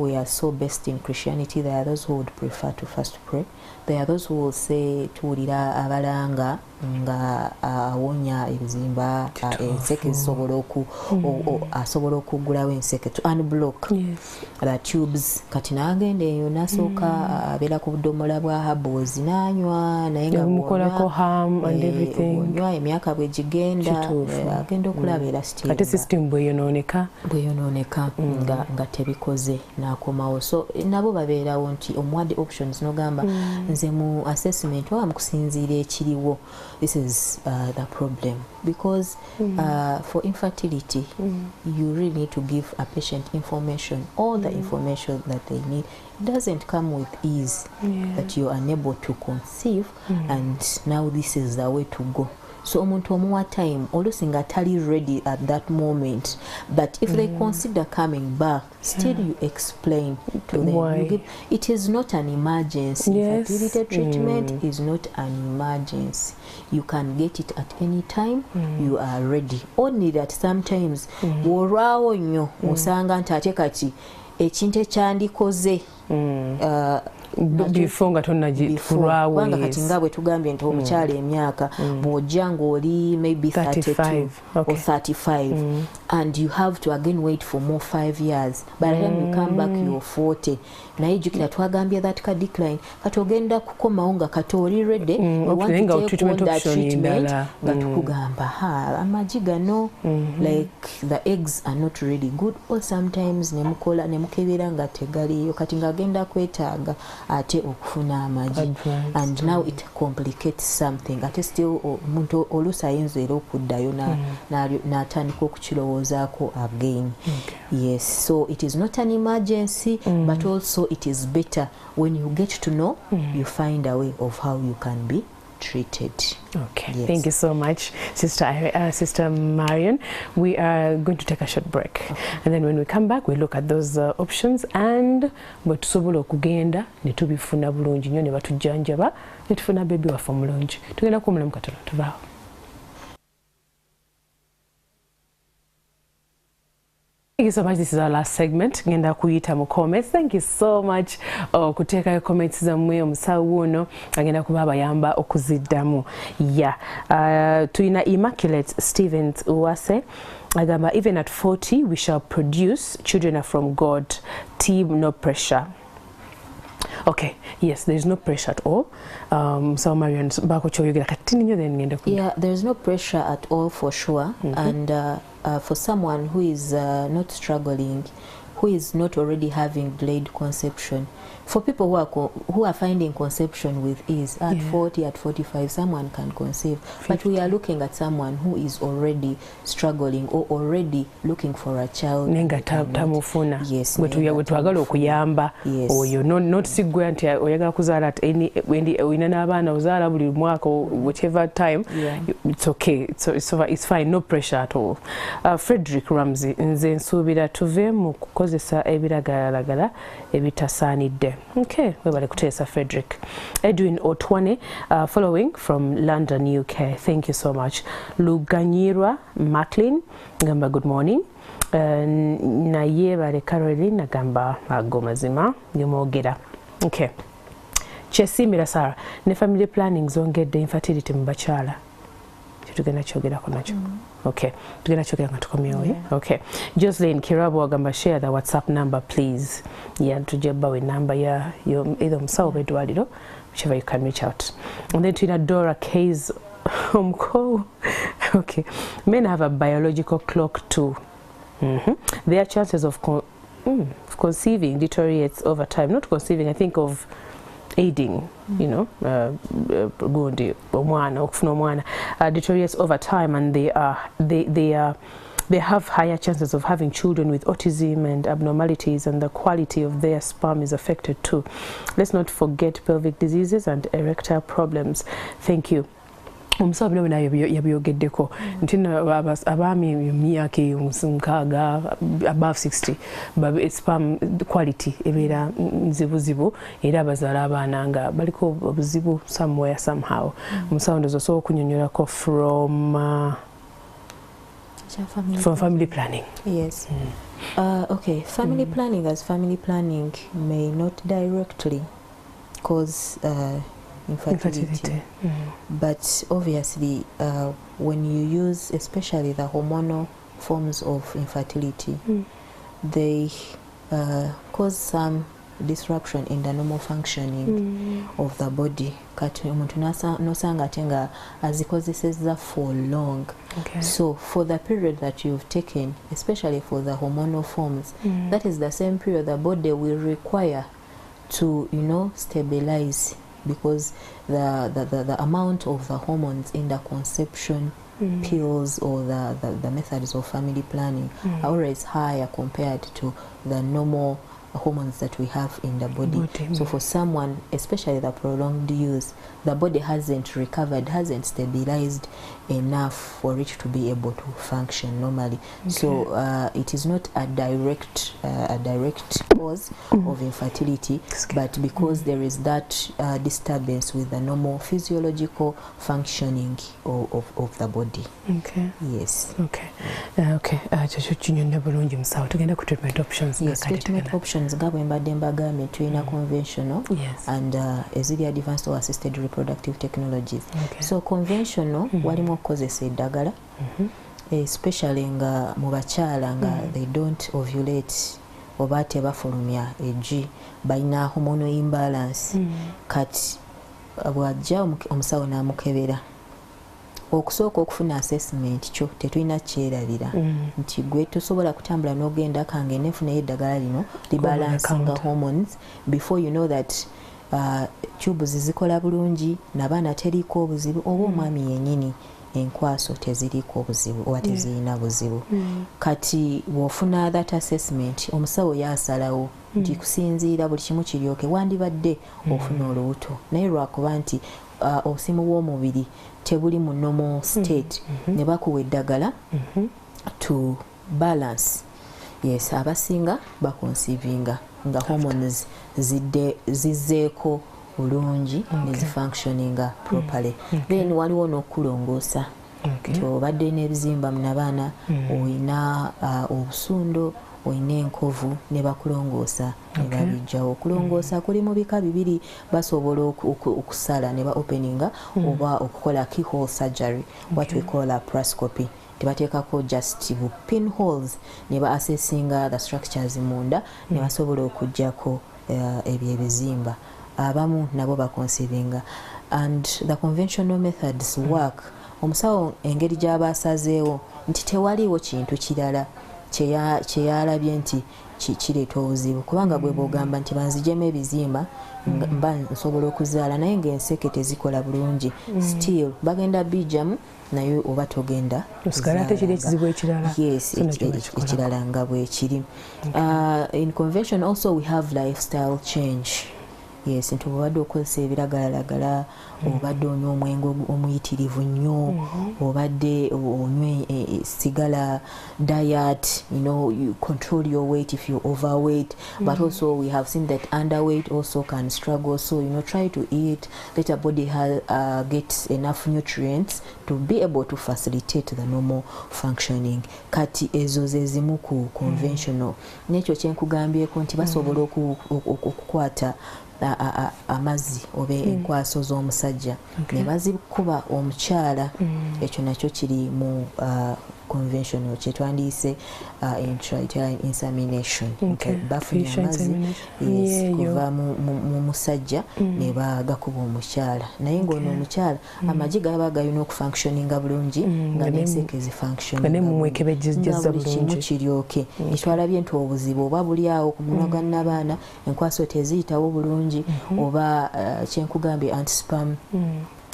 we are so based in Christianity. There are those who would prefer to first pray. There are those who will say tuwulira abalanga nga awonya ebizimba enseke asobola okugulawo enseke to unblock the tubes. Kati n'agenda eyo n'asooka abeera ku budomola bwa haboozi n'anywa naye nga bw'onywa emyaka bwe gigenda agenda okulaba era ate system bweyonooneka nga tebikoze n'akomawo. So nabo babeerawo nti omuwadde options n'ogamba nze mu assessment mukusinziira ekiriwo. This is the problem, because for infertility you really need to give a patient information, all the information that they need. It doesn't come with ease that you are unable to conceive and now this is the way to go. So omuntu omuwa time olusinga tali ready at that moment, but if they consider coming back, still you explain to them. Why? It is not an emergency. Fertility treatment is not an emergency. You can get it at any time. You are ready. Only that sometimes wolwawo nnyo osanga nti ate kati ekintu ekyandikoze before nga tonnagitulwawo kubanga kati nga bwe tugambye nti omukyala emyaka bw'ojja ng'oli maybe 32 or 35 and you have to again wait for more 5 years. By the time you come back you're 40. Naye jjukira twagambye that ka decline kati ogenda kukomawo nga kati oli ready. We want to take on that treatment nga tukugamba amagi gano like the eggs are not really good, or sometimes nemukola nemukebera nga tegaliyo kati ng'agenda kwetaaga ate okufuna amagi, and now it complicates something. Ate still omuntu oluusi ayinza era okuddayo n'atandika okukirowoozaako again. Yes, so it is not an emergency, but also it is better when you get to know, you find a way of how you can be treated. Okay, thank you so much, Sister Marion. We are going to take a short break, and then when we come back we look at those options and bwe tusobola okugenda ne tubifuna bulungi nnyo ne batujjanjaba ne tufuna baby waffe omulungi. Tugenda kumulamu katono tubaawo. Thank you so much. This is our last segment. Ngenda kuyita mu comments. Thank you so much kuteekayo comments zammwe. Omusawo ono agenda kuba abayamba okuziddamu. Tulina Immaculate Stevens Uwase agamba even at 40 we shall produce children from God. Team, no pressure. Okay, yes, there is no pressure at all. So Marion, yeah, there is no pressure at all for sure. And for someone who is not struggling, who is not already having delayed conception, for people who are finding conception with ease at 40, at 45, someone can conceive. 50. But we are looking at someone who is already struggling or already looking for a child. Nenga tamufuna. Yes. Wetwagala okuyamba. Yes. Oyo not sigwe nti oyagala kuzaala at any oyina n'abaana ozaala buli mwaka whatever time. It's okay. It's fine. No pressure at all. Frederick Ramsey, nze nsuubira tuve mu kukozesa ebiragalalagala ebitasaanidde. Okay, webale kuteesa Frederick. Edwin Otwane, following from London, UK. Thank you so much. Luganyirwa Macklin, gamba good morning. Naye bale Caroline nagamba agomazima yomogera. Okay. Chesimira Sarah, ne family planning zongedde infertility mu bakyala. Tugenda kyogerako nakyo. Okay, tugenda kyogera nga tukomyewo. Okay. Jocelyn Kirabo agamba share the WhatsApp number please. Tujeba we number ya either musawo bedwaliro, whichever you can reach out. And then to Dora Case okay. Men have a biological clock too. Their chances of conceiving deteriorates over time. Not conceiving, I think of aiding, you know, deteriorates over time, and they have higher chances of having children with autism and abnormalities, and the quality of their sperm is affected too. Let's not forget pelvic diseases and erectile problems. Thank you. omusawo bino bino yabyogeddeko nti abaami emyaka 60 above 60 sperm quality ebeera nzibuzibu era abazaala abaana nga baliko obuzibu somewhere somehow. Omusawo ndozo osobola okunyonyolako from family planning. Yes. Okay, family planning as family planning may not directly cause infertility. But obviously when you use especially the hormonal forms of infertility, they cause some disruption in the normal functioning of the body. Kati omuntu nosanga ate nga azikozeseza for long. So for the period that you've taken, especially for the hormonal forms, that is the same period the body will require to, you know, stabilize, because the amount of the hormones in the conception pills or the methods of family planning are always higher compared to the normal hormones that we have in the body. So for someone, especially the prolonged use, the body hasn't recovered, hasn't stabilized enough for it to be able to function normally. So it is not a direct cause of infertility, but because there is that disturbance with the normal physiological functioning of the body. Yes. Tugenda ku treatment options. Yes, treatment options gabwe mbadde mbagambye tulina conventional and eziri advanced or assisted reproductive technologies. So conventional walimu okukozesa eddagala, especially nga mu bakyala nga they don't ovulate oba tebafulumya eggi, balina hormonal imbalance. Kati bw'ajja omusawo n'amukebera, okusooka okufuna assessment kyo tetulina kyerabira nti gwe tosobola kutambula n'ogenda kange nefunayo eddagala lino libalansinga hormones before you know that tubes zikola bulungi, n'abaana teriiko obuzibu, oba omwami yennyini enkwaso teziriiko obuzibu oba tezirina buzibu. Kati bw'ofuna that assessment, omusawo yasalawo nti kusinziira buli kimu kiryoke wandibadde ofuna olubuto, naye lwakuba nti obusimu bw'omubiri tebuli mu normal state, ne bakuwa eddagala to balance. Yes, abasinga bakonsivinga nga hormones zizzeeko bulungi nezifunctioninga properly. Then waliwo n'okulongoosa. Obadde n'ebizimba mu nabaana, oyina obusundo, oyina enkovu, ne bakulongoosa ne babijjawo. Okulongoosa kuli mu bika bibiri, basobola okusala ne ba openinga oba okukola keyhole surgery, what we call laparoscopy. Tebateekako just pinholes ne ba assessinga the structures munda ne basobola okuggyako ebyo ebizimba. Abamu nabo bakonsivinga. And the conventional methods work. Omusawo engeri gy'abasazeewo nti tewaliwo kintu kirala kyeyalabye nti kireeta obuzibu, kubanga bwe bwogamba nti banzijemu ebizimba mba nsobola okuzaala naye ng'enseke tezikola bulungi, still bagenda bijjamu naye oba togenda ekirala nga bwekiri. In convention also we have lifestyle change. Yes, nti obadde okozesa ebiragalalagala, obadde onywa omwenge omuyitirivu nnyo, obadde onywa sigala diet, you know, you control your weight if you're overweight, but also we have seen that underweight also can struggle. So, you know, try to eat, let your body get enough nutrients to be able to facilitate the normal functioning. Kati ezo ze zimu ku conventional. Nekyo kyenkugambyeko nti basobola okukwata amazzi oba enkwaso z'omusajja ne bazikuba omukyala. Ekyo nakyo kiri mu conventional kyetwandiise intrauterine insemination. Bafunye amazzi kuva mu musajja ne bagakuba omukyala, naye ng'ono omukyala amagi gaba galina okufunctioninga bulungi nga n'enseke zifunctioninga buli kimu kiryoke. Etwalabye nti obuzibu oba buli awo ku munwa gwa nnabaana, enkwaso teziyitawo bulungi, oba kyenkugambye anti-sperm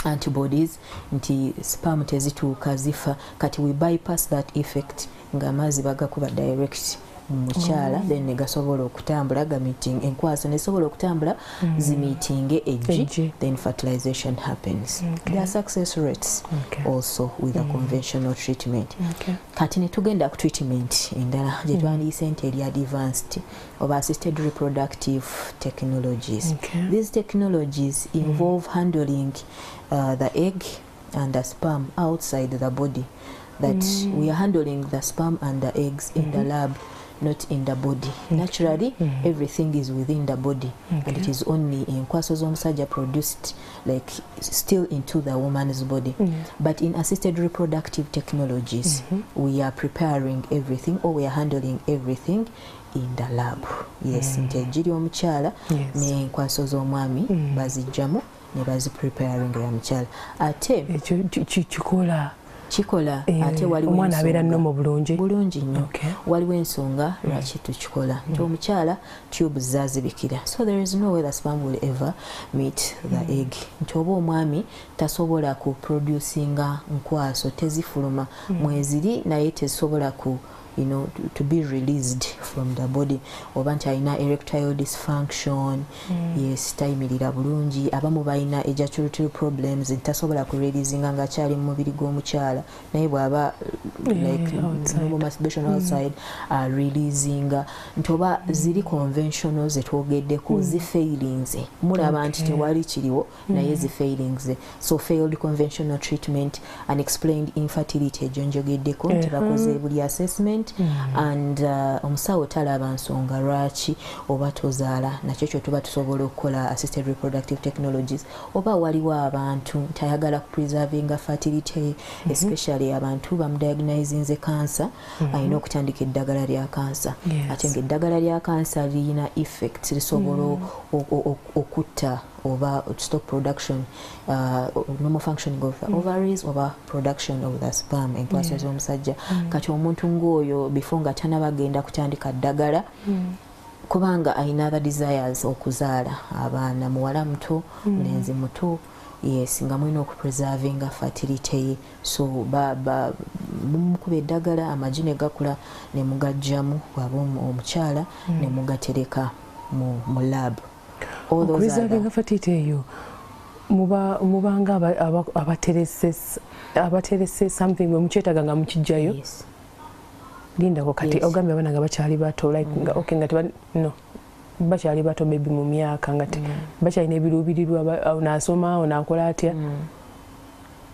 antibodies nti sperm tezituuka zifa. Kati we bypass that effect nga amazzi bagakuba direct mukyala then negasobola okutambula ga meeting enkwaso nesobola okutambula zi meeting eggi then fertilization happens. There are success rates also with a conventional treatment. Kati ne tugenda ku treatment endala gye twandiyise nti eri advanced of assisted reproductive technologies. These technologies involve handling the egg and the sperm outside the body. That we are handling the sperm and the eggs in the lab, not in the body. Naturally, everything is within the body, and it is only in kwaso z'omusajja produced like still into the woman's body. But in assisted reproductive technologies, we are preparing everything, or we are handling everything in the lab. Yes, nti ejjiri omukyala n'enkwaso z'omwami bazijjamu ne bazi preparing ya mukyala. Ate kikola ate waliwo omwana abeera nnomo bulungi nnyo. Waliwo ensonga lwaki tukikola nti omukyala tube zazibikira, so there is no way the sperm will ever meet the egg. Nti oba omwami tasobola ku producinga nkwaso tezifuluma mweziri naye tezisobola ku to be released from the body, oba nti alina erectile dysfunction, yes, tayimirira bulungi, abamu balina ejaculatory problems, tasobola ku releasinga nga akyali mu mubiri gw'omukyala naye bw'aba like normal masturbation outside releasinga, nti oba ziri conventional zetwogeddeko zifailings, mulaba nti tewali kiriwo naye zifailings. So failed conventional treatment, unexplained infertility egyo njogeddeko nti bakoze buli assessment and omusawo talaba nsonga lwaki oba tozaala, nakyo kyo tuba tusobola okukola assisted reproductive technologies. Oba waliwo abantu tayagala ku preservinga fertility, especially abantu bamudiagnosinze cancer, alina okutandika eddagala lya cancer. Ate ng'eddagala lya cancer liyina effects lisobola okutta over stop production, normal functioning of the ovaries, over production of the sperm enkwaso z'omusajja. Kati omuntu ng'oyo before nga tanabagenda kutandika ddagala kubanga alina other desires okuzaala abaana, muwala muto nenzi muto, yes, nga mulina okupreservinga fertility ye, so mumukuba eddagala amagi ne gakula ne mugajjamu bw'aba omukyala ne mugatereka mu lab. Okupreservinga fertility eyo mubanga abaterese something bwe mukyetaga nga mukijjayo. Lindako kati ogambye abaana nga bakyali bato like nga bakyali bato maybe mu myaka nga bakyalina ebiruubirirwa naasoma onaakola atya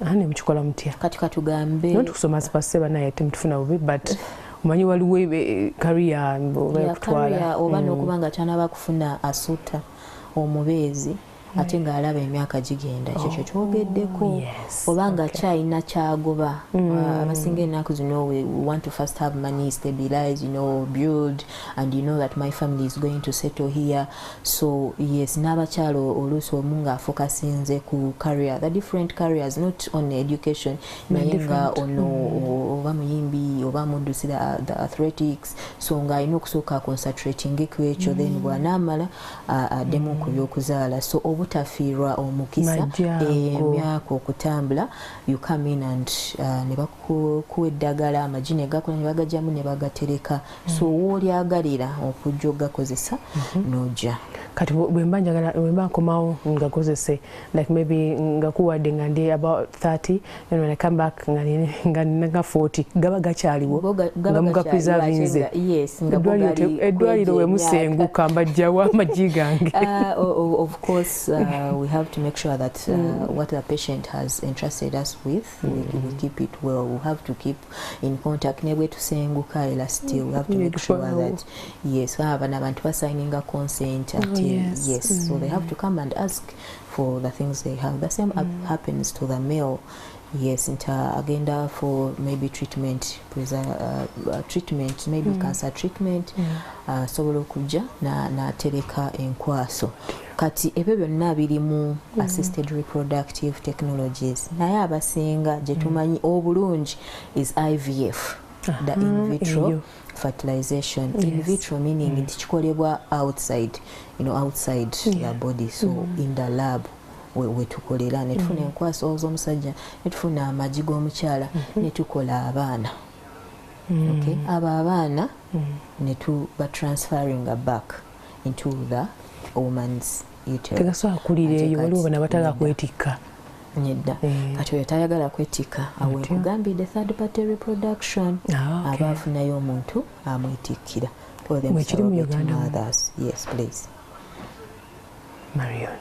ane mukikola mutya kati katugambe notukusoma sipase banaye temutufuna bubi but omanyi waliwo career okutwala oba n'okuba nga tanaba kufuna asuta omubeezi ate ng'alaba emyaka gigenda kyekyo kyogeddeko oba nga kyalina kyagoba abasinga ennaku zino we want to first have money, stabilize, build, and that my family is going to settle here. So yes, n'abakyala oluusi omu ng'afokasinze ku career, the different careers, not only education, naye nga ono oba muyimbi oba muddusira the athletics, so ng'alina okusooka concentrating ku ekyo then bw'anaamala addemu ku by'okuzaala. So obutafiirwa omukisa emyaka okutambula, you come in and ne bakuwa eddagala amagi ne gakola ne bagajjamu ne bagatereka, so w'olyagalira okujja ogakozesa n'ojja. Kati bwe mba nkomawo ngakozese like maybe ngakuwadde nga ndi about 30 and when I come back nga nina 40 gaba gakyaliwo nga mugapreservinze. Eddwaliro we musenguka mbajjawo amagi gange. Of course, we have to make sure that what the patient has entrusted us with, we keep it well. We have to keep in contact. Ne bwe tusenguka era still we have to make sure that yes, abantu basigning a consent. Yes, so they have to come and ask for the things they have. The same happens to the male. Yes, agenda for maybe treatment, maybe cancer treatment, sobola okujja na tereka enkwaso. Kati ebyo byonna birimu assisted reproductive technologies. Naye abasinga gye tumanyi obulungi is IVF, the in vitro fertilization. In vitro meaning nti kikolebwa outside, outside the body, so in the lab we tukolera ne tufuna enkwaso z'omusajja ne tufuna amagi g'omukyala ne tukola abaana. Okay, abo abaana ne tuba transferring back into the woman's uterus. Tegasobola kulira eyo waliwo bana batala kwetikka. Nedda kati oyo tayagala kwetikka awe kugambidde third party reproduction abaafunayo omuntu amwetikkira for them mothers. Yes, please. Marion,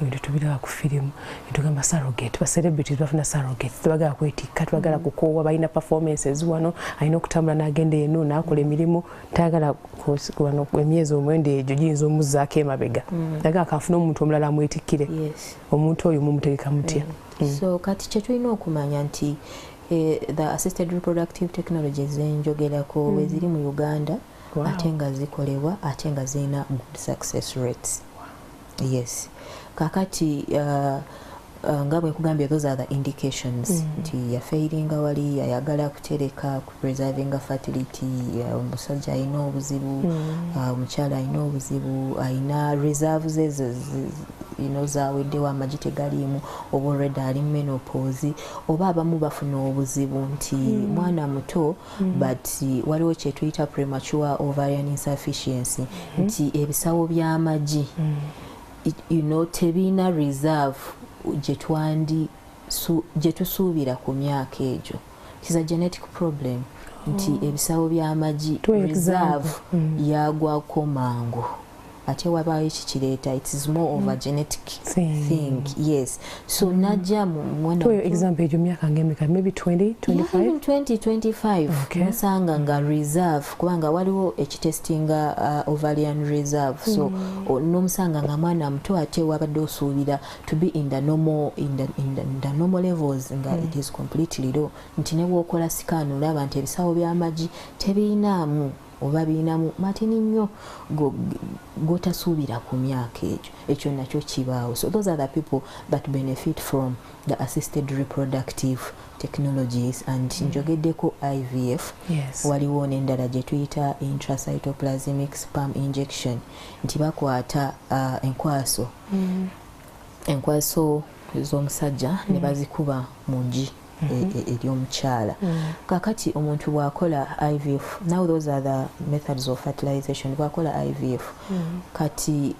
ebintu tubiraba ku firimu netugamba surrogate, ba celebrities bafuna surrogate, tebagala kwetikka, tebagala kukoowa, balina performances wano, alina okutambula n'agenda eno n'akola emirimu, tayagala wano emyezi omwenda egyo giyinza omuzzaako emabega, tayagala kanfuna omuntu omulala amwetikkire. Omuntu oyo mumutegeka mutya? So kati kye tulina okumanya nti the assisted reproductive technologies enjogerako bwe ziri mu Uganda ate nga zikolebwa ate nga zirina good success rates. Yes. Kakati nga bwe kugambye those are the indications nti yafairinga wali ayagala kutereka preserving fertility, omusajja alina obuzibu, omukyala alina obuzibu, alina reserves zaweddewo amagi tegaliimu, oba already ali menopause, oba abamu bafuna obuzibu nti mwana muto but waliwo kye tuyita premature ovarian insufficiency nti ebisawo by'amagi tebiina reserve gye tusuubira ku myaka egyo. It is a genetic problem nti ebisawo by'amagi reserve yagwako mangu ate wabaayo ekikireeta, it is more of a genetic thing. Yes. So najja mwana example egyo myaka ng'emeka, maybe 20, 25? Even 20, 25. Nasanga nga reserve kubanga waliwo ekitestinga ovarian reserve. So n'omusanga nga mwana muto ate wabadde osuubira to be in the normal levels nga it is completely low. Nti ne bw'okola scan olaba nti ebisawo by'amagi tebiinaamu oba biinamu matini nnyo gotasuubira ku myaka egyo. Ekyo nakyo kibaawo. So those are the people that benefit from the assisted reproductive technologies and njogeddeko IVF. Waliwo n'endala gye tuyita intracytoplasmic sperm injection nti bakwata enkwaso z'omusajja ne bazikuba mu gi ery'omukyala. Kakati omuntu bw'akola IVF, now those are the methods of fertilization. Bw'akola IVF kati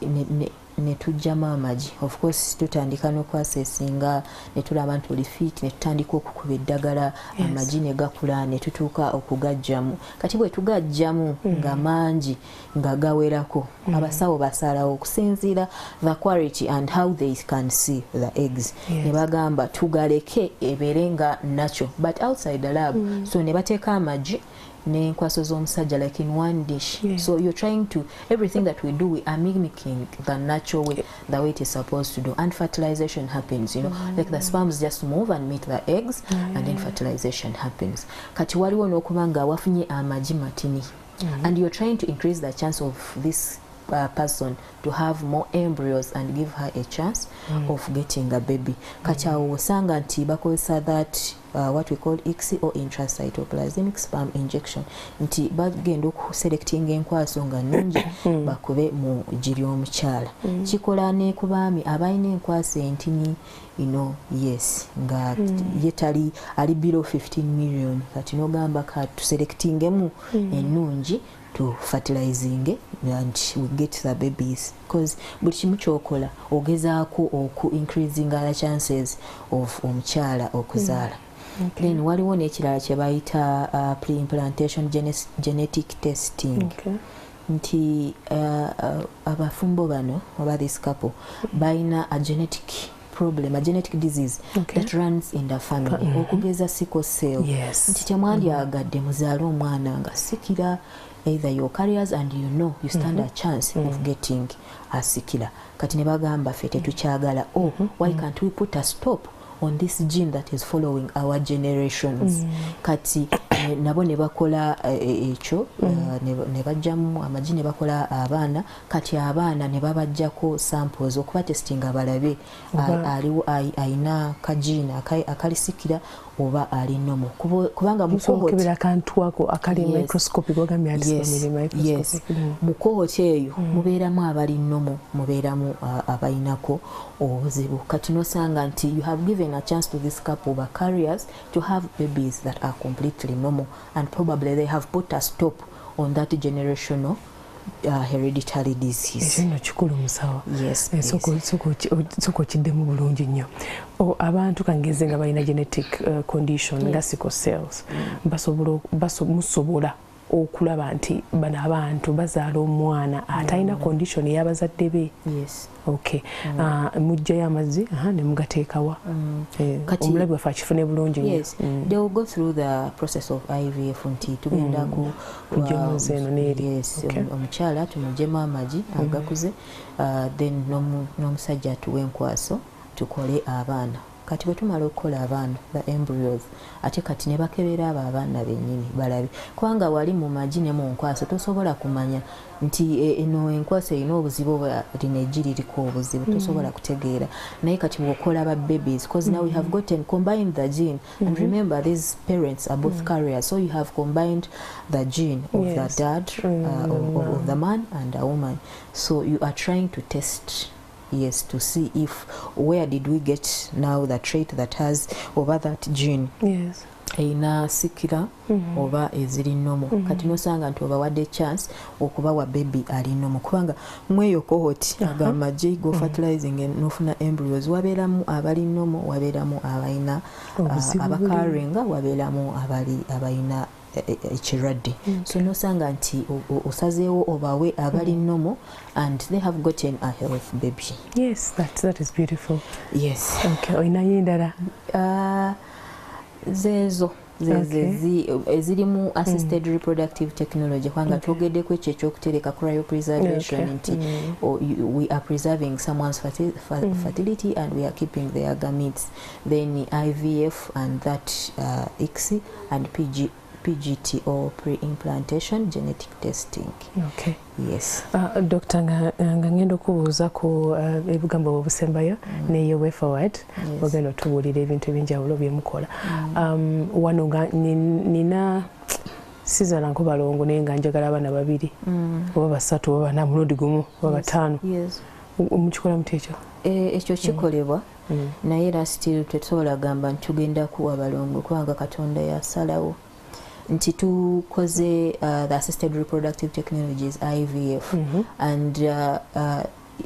ne tujjamu amagi. Of course tutandika n'okwasesinga ne tulaba nti oli fit ne tutandika okukuba eddagala amagi ne gakula ne tutuuka okugajjamu. Kati bwe tugajjamu nga mangi nga gawerako abasawo basalawo okusinziira the quality and how they can see the eggs. Ne bagamba tugaleke ebeere nga natural but outside the lab. So ne bateeka amagi n'enkwaso z'omusajja like in one dish. So you're trying to, everything that we do, we are mimicking the natural way, the way it is supposed to do. And fertilization happens, like the sperms just move and meet the eggs and then fertilization happens. Kati waliwo n'okuba nga wafunye amagi matini and you're trying to increase the chance of this person to have more embryos and give her a chance of getting a baby. Kati awo osanga nti bakozesa that what we call ICSI or intracytoplasmic sperm injection nti bagenda okuselectinga enkwaso nga nnungi bakube mu gi ly'omukyala. Kikola ne ku baami abalina enkwaso entini yes nga yetali ali below 15 million kati n'ogamba ka tuselectingemu ennungi to fertilizing and we get the babies because buli kimu kyokola ogezaako oku increasing the chances of omukyala okuzaala. Then waliwo n'ekirala kye bayita pre-implantation genetic testing. Nti abafumbo bano oba this couple balina a genetic problem, a genetic disease that runs in the family. Okugeza sickle cell. Nti temwandyagadde muzaale omwana nga sikira either your carriers and you stand a chance of getting a sikila. Kati ne bagamba ffe tetukyagala. Why can't we put a stop on this gene that is following our generations? Kati nabo ne bakola ekyo ne bajjamu amagi ne bakola abaana. Kati abaana ne babajjako samples okuba testinga balabe aliwo ayina kagina akalisikira oba ali nomo kubanga mukobera kantu ako akali microscopic ogamya microscopic mu cohort eyo mubeeramu abali nomo mubeeramu abayinako obuzibu. Kati nosanga nti you have given a chance to this couple of carriers to have babies that are completely normal and probably they have put a stop on that generational hereditary disease. Yes, soko kiddemu bulungi nnyo. Abantu kangeze nga balina genetic condition nga sickle cells musobola okulaba nti bano abantu bazaala omwana atalina condition ey'abazadde be. Yes. Okay. Mujjayo amazzi ne mugateekawa. Omulabi waffe akifune bulungi nnyo. Yes. They will go through the process of IVF nti tugenda ku omukyala tumuggyemu amagi agakuze then n'omusajja atuwa enkwaso tukole abaana. Kati bwe tumala okukola abaana the embryos ate kati ne bakebera abo abaana bennyini balabe kubanga wali mu magi ne mu nkwaso tosobola kumanya nti eno enkwaso erina obuzibu lino eggi liriko obuzibu tosobola kutegeera naye kati bw'okola ba babies because now we have gotten combined the gene and remember these parents are both carriers so you have combined the gene of the dad of the man and the woman so you are trying to test to see if where did we get now the trait that has over that gene. Yes. Eina sikira oba eziri nomo kati nosanga nti obawadde chance okubawa baby ali nomo kubanga mweyo cohort agamaje go fertilizing nofuna embryos wabeeramu abali nomo wabeeramu abaina abakarenga wabeeramu abaina ekirwadde so nosanga nti osazeewo obawe abali nomo and they have gotten a healthy baby. Yes, that is beautiful. Yes. Okay, oyinayo endala? Zezo ezirimu assisted reproductive technology kwanga twogeddeko ekyo ekyokutereka cryopreservation nti we are preserving someone's fertility and we are keeping their gametes then IVF and that ICSI and PGT or pre-implantation genetic testing. Okay. Yes. Dr. nga ngenda okubuuza ku ebigambo obusembayo neyo way forward ogenda otubuulira ebintu ebyenjawulo byemukola wano nga nina sizala nkubalongo naye nga njagala abaana babiri oba basatu oba bana mulundi gumu oba bataano mukikola muti ekyo ekyo kikolebwa naye era still tetusobola gamba nti tugenda kuwa balongo kubanga Katonda yasalawo nti tukoze the assisted reproductive technologies IVF and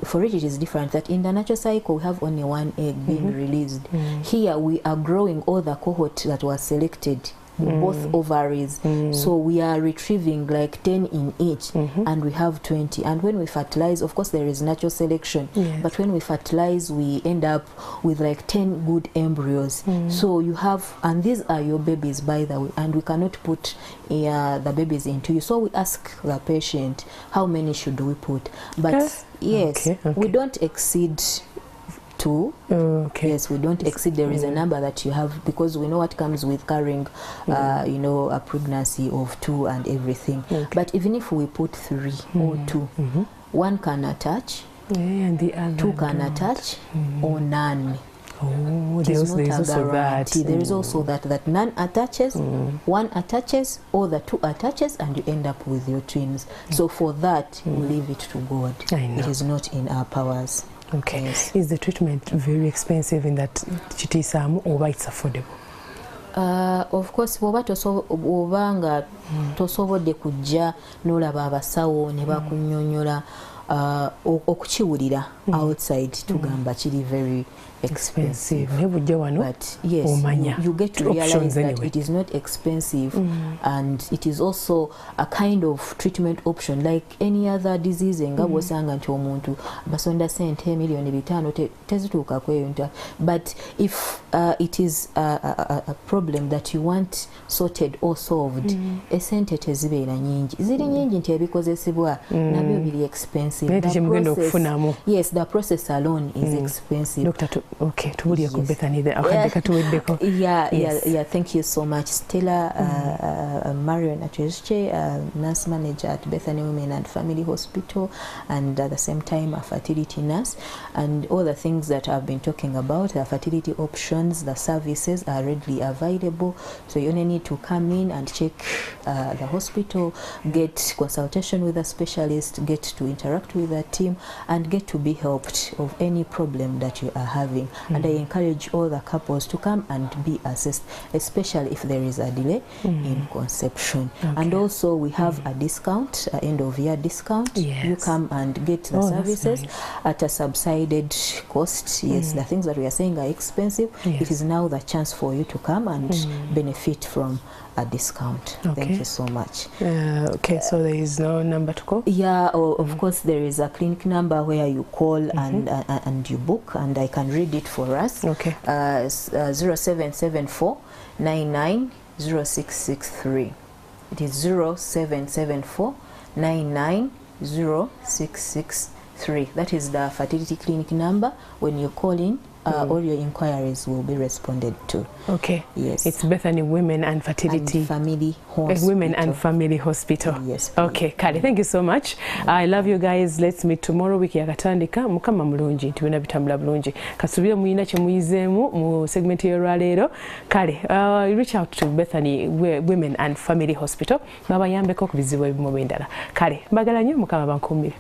for it is different that in the natural cycle we have only one egg being released. Here we are growing all the cohort that was selected both ovaries so we are retrieving like 10 in each and we have 20 and when we fertilize of course there is natural selection but when we fertilize we end up with like 10 good embryos so you have and these are your babies by the way and we cannot put the babies into you so we ask the patient how many should we put but we don't exceed 2. Yes, we don't exceed. There is a number that you have because we know what comes with carrying, you know, a pregnancy of 2 and everything. But even if we put 3 or 2, one can attach, and the other 2 can attach, or none. Oh, it is not a guarantee. There is also that none attaches, one attaches, or the 2 attaches, and you end up with your twins. So for that, we leave it to God. It is not in our powers. Okay. Yes. Is the treatment very expensive in that chitisamu or it's affordable? Of course, obanga tosobodde kujja n'olaba abasawo ne bakunnyonnyola okukiwulira outside tugamba kiri very expensive. But yes, you get to realize that it is not expensive and it is also a kind of treatment option like any other disease. Nga bw'osanga nti omuntu basonda sente miliyoni 5 tezituuka kweyonta. But if it is a problem that you want sorted or solved, esente tezibeera nyingi. Ziri nyingi nti ebikozesebwa nabyo biri expensive. Yes, the process alone is expensive. Okay, tubulie ku Bethany there. Katuweddeko. Yeah, thank you so much. Stella Marion Atwezche, nurse manager at Bethany Women and Family Hospital, and at the same time a fertility nurse, and all the things that I've been talking about, the fertility options, the services are readily available. So you only need to come in and check the hospital, get consultation with a specialist, get to interact with the team, and get to be helped of any problem that you are having. moving. And I encourage all the couples to come and be assessed, especially if there is a delay in conception. And also we have a discount, end of year discount. You come and get the services at a subsided cost. Yes, the things that we are saying are expensive. It is now the chance for you to come and benefit from a discount. Thank you so much. Okay, so there is no number to call? Yeah, of course there is a clinic number where you call and you book, and I can read it for us. 0774 99 0663. It is 0774 99 0663. That is the fertility clinic number. When you call in, all your inquiries will be responded to. Okay. Yes. It's Bethany Women and Fertility and Family Hospital. Women and Family Hospital. Yes. Please. Okay, Kali, thank you so much. I love you guys. Let's meet tomorrow. Wiki yakatandika mukama mulungi tubina bitambula bulungi. Kasubira muyina kye muyizemu mu segment y'olwaleero. Kale, reach out to Bethany Women and Family Hospital. Baba yambeko ku bizibu ebimu bindala. Kale, mbagala nnyo mukama bankuumire.